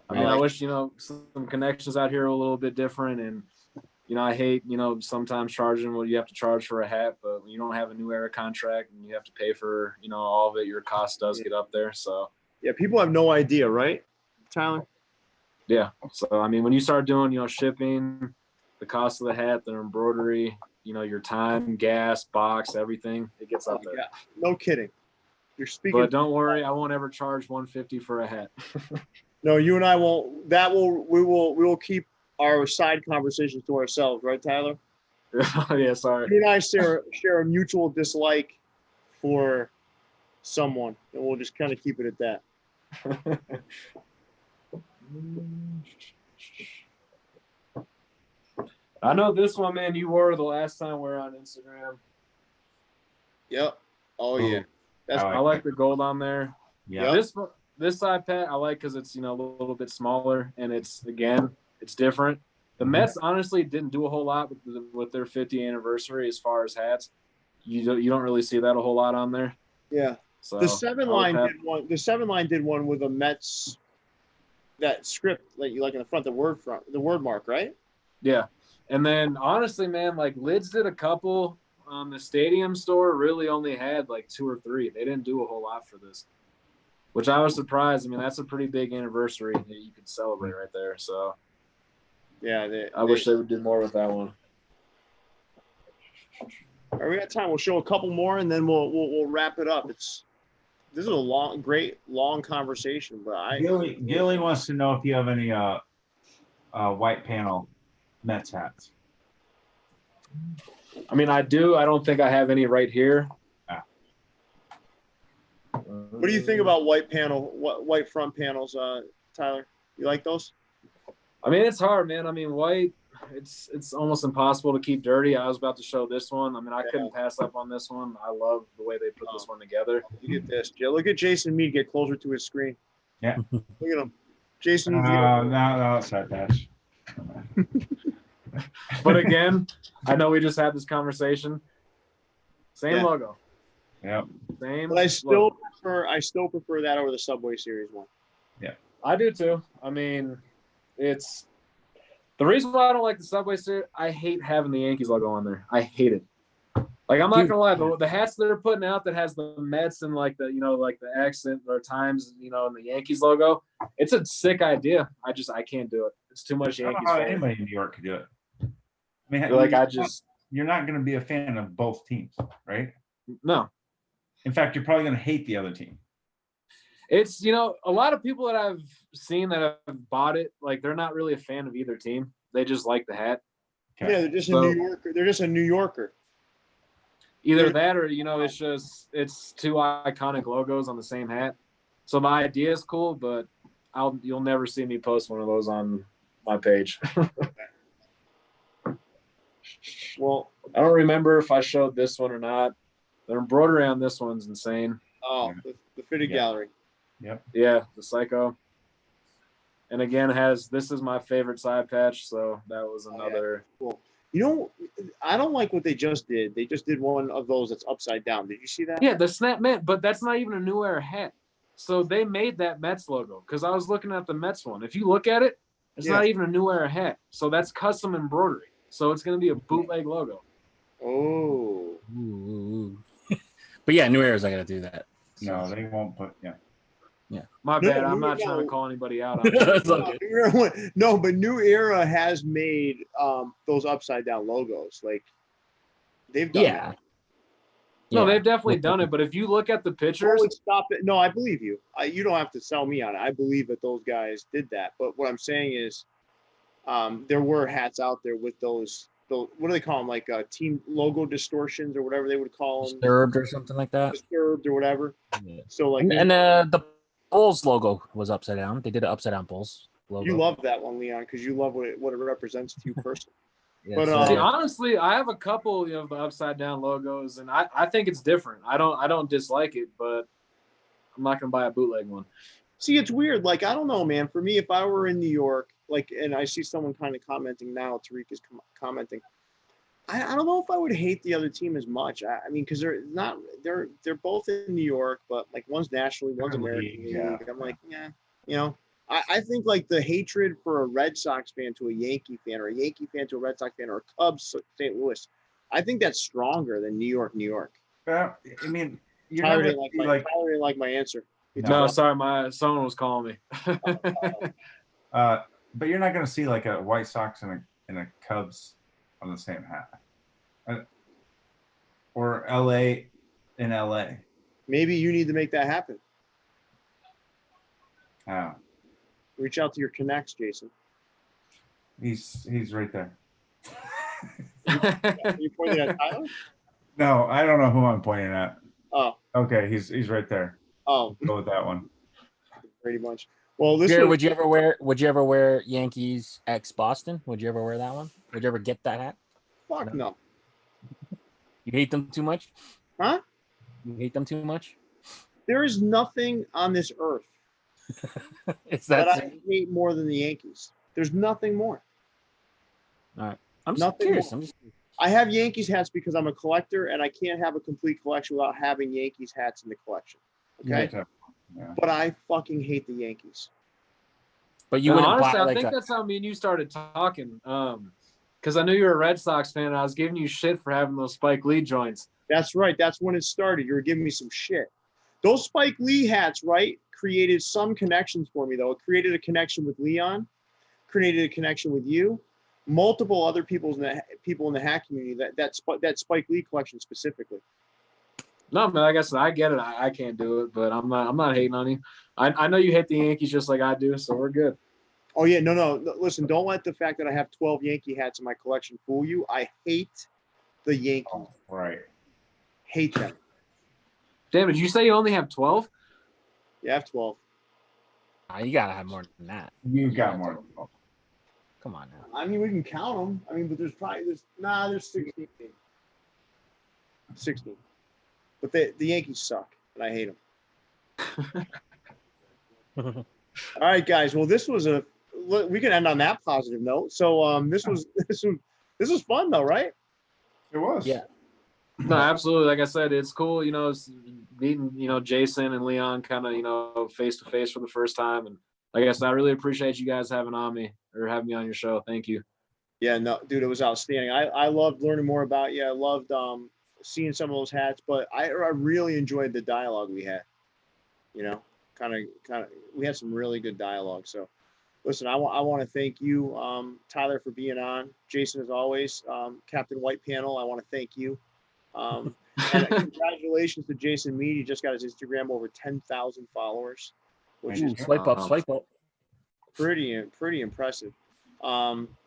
I mean, I wish, some connections out here are a little bit different. And, I hate, sometimes charging what you have to charge for a hat, but when you don't have a New Era contract and you have to pay for, all of it, your cost does get up there. So, yeah, people have no idea, right, Tyler? Yeah. So, I mean, when you start doing, shipping, the cost of the hat, the embroidery, you know, your time, gas, box, everything, it gets up there. Yeah, no kidding. You're speaking. But don't worry, I won't ever charge $150 for a hat. No, you and I won't. We will keep our side conversations to ourselves, right, Tyler? Yeah, sorry. You and I share a mutual dislike for someone, and we'll just kind of keep it at that. I know this one, man, you wore the last time we were on Instagram. Yep. Oh yeah. That's I like the gold on there. Yeah. This side pat I like because it's, you know, a little bit smaller and it's different. The Mets honestly didn't do a whole lot with their 50th anniversary as far as hats. You don't really see that a whole lot on there. Yeah. So the 7 line did one. The 7 line did one with a Mets, that script that you like in the front, the word mark, right? Yeah. And then honestly, man, like Lids did a couple. The stadium store really only had like 2 or 3. They didn't do a whole lot for this, which I was surprised. I mean, that's a pretty big anniversary that you could celebrate right there. So yeah, I wish they would do more with that one. All right, we got time. We'll show a couple more and then we'll wrap it up. This is a great long conversation, but Gilly wants to know if you have any white panel Mets hats. I mean, I do. I don't think I have any right here. What do you think about white front panels, Tyler? You like those? I mean, it's hard, man. I mean, white, it's almost impossible to keep dirty. I was about to show this one. I mean, I couldn't pass up on this one. I love the way they put this one together. Look at this, Joe. Look at Jason Mead get closer to his screen. Yeah. Look at him. Jason. No, sorry, Dash. But again, I know we just had this conversation. Same logo. Yep. Same. But I still prefer that over the Subway Series one. Yeah. I do too. I mean, it's the reason why I don't like the Subway Series. I hate having the Yankees logo on there. I hate it. Like, I'm not gonna lie, the hats that they're putting out that has the Mets and like the, you know, like the accent or times, you know, and the Yankees logo, it's a sick idea. I can't do it. It's too much Yankees. I don't know how anybody in New York could do it. I mean, you're not going to be a fan of both teams, right? No. In fact, you're probably going to hate the other team. It's, you know, a lot of people that I've seen that have bought it, like, they're not really a fan of either team. They just like the hat. Okay. Yeah, they're just a New Yorker. They're just a New Yorker. Either that or, you know, it's 2 iconic logos on the same hat. So my idea is cool, but you'll never see me post one of those on my page. Well, I don't remember if I showed this one or not. The embroidery on this one's insane. Oh, the fitted gallery. Yep. Yeah, the Psycho. And again, this is my favorite side patch, so that was another. Cool. You know, I don't like what they just did. They just did one of those that's upside down. Did you see that? Yeah, the Snap Met, but that's not even a New Era hat. So they made that Mets logo because I was looking at the Mets one. If you look at it, it's not even a New Era hat. So that's custom embroidery. So it's going to be a bootleg logo. Oh. Ooh. But yeah, New Era's not going to do that. No, they won't put, yeah. My bad. I'm not trying to call anybody out on it. No, but New Era has made those upside down logos. Like, they've done that. No, they've definitely done it. But if you look at the pictures. Stop it. No, I believe you. You don't have to sell me on it. I believe that those guys did that. But what I'm saying is there were hats out there with those what do they call them? Like team logo distortions or whatever they would call them. Disturbed or something like that. Disturbed or whatever. Yeah. So like. And the Bulls logo was upside down. They did an upside down Bulls logo. You love that one, Leon, because you love what it represents to you personally. Yeah, but see, honestly, I have a couple of the upside down logos, and I think it's different. I don't dislike it, but I'm not gonna buy a bootleg one. See, it's weird. Like, I don't know, man. For me, if I were in New York, like, and I see someone kind of commenting now, Tariq is commenting. I don't know if I would hate the other team as much. I mean, because they're both in New York, but like one's nationally, one's American League. Yeah. I'm like, yeah, you know. I think like the hatred for a Red Sox fan to a Yankee fan, or a Yankee fan to a Red Sox fan, or a Cubs St. Louis, I think that's stronger than New York, New York. I mean, Tyler didn't like my answer. No, sorry, someone was calling me. But you're not going to see like a White Sox and and a Cubs on the same hat. Or LA in LA. Maybe you need to make that happen. Oh, Reach out to your connects, Jason. he's right there. You pointed at Tyler? No, I don't know who I'm pointing at. Oh, Okay, he's right there. oh, Go with that one. Brady Bunch. Well, this Pierre, was, would you ever wear Yankees X Boston? Would you ever wear that one? Would you ever get that hat? fuck no. You hate them too much? Huh? You hate them too much? There is nothing on this earth It's that that. I hate more than the Yankees. There's nothing more. All right. I'm just Nothing curious. more. I'm just. I have Yankees hats because I'm a collector, and I can't have a complete collection without having Yankees hats in the collection. Okay, Yeah. but I fucking hate the Yankees. But you And wouldn't honestly, buy I like think a. that's how me and you started talking. Because I knew you were a Red Sox fan, and I was giving you shit for having those Spike Lee joints. That's right. That's when it started. You were giving me some shit. Those Spike Lee hats, right, created some connections for me, though. It created a connection with Leon, created a connection with you, multiple other people in the hat community. That Spike Lee collection specifically. No, man, like I said, I get it. I can't do it, but I'm not hating on you. I know you hate the Yankees just like I do, so we're good. Oh yeah, no. Listen, don't let the fact that I have 12 Yankee hats in my collection fool you. I hate the Yankees. Oh, right. Hate them. Damn, did you say you only have 12? Yeah, I have 12. You gotta have more than that. You got more. Come on now. I mean, we can count them. I mean, but there's 16. 16. But the Yankees suck, and I hate them. All right, guys. Well, we can end on that positive note. So this was fun though, right? It was. Yeah. No, absolutely. Like I said, it's cool, it's meeting, Jason and Leon kind of, face to face for the first time. And like I said, I really appreciate you guys having me on your show. Thank you. Yeah, no, dude, it was outstanding. I loved learning more about you. I loved seeing some of those hats, but I really enjoyed the dialogue we had. Kind of, we had some really good dialogue. So, listen, I want to thank you, Tyler, for being on. Jason, as always, Captain White Panel, I want to thank you. And congratulations to Jason Mead. He just got his Instagram over 10,000 followers, which is Swipe up, swipe up. pretty impressive.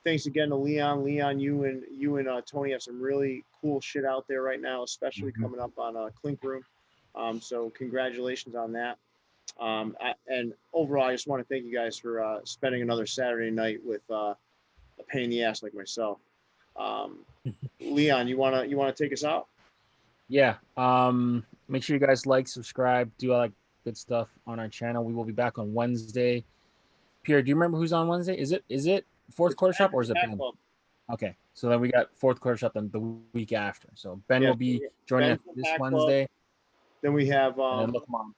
Thanks again to Leon. Leon, you and Tony have some really cool shit out there right now, especially coming up on Clink Room. So congratulations on that. And overall, I just want to thank you guys for spending another Saturday night with a pain in the ass like myself. Leon, you wanna take us out? Yeah. Make sure you guys like, subscribe, do all that good stuff on our channel. We will be back on Wednesday. Pierre, do you remember who's on Wednesday? Is it Fourth Quarter Shop or is it Ben? Okay, so then we got Fourth Quarter Shop then the week after. So Ben will be joining us this Wednesday. Then we have and then Look Mom.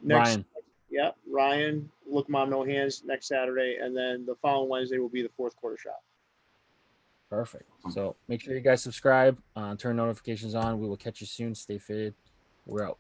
Ryan. Yeah, Ryan, Look Mom No Hands next Saturday, and then the following Wednesday will be the Fourth Quarter Shop. Perfect. So make sure you guys subscribe, turn notifications on. We will catch you soon. Stay fitted. We're out.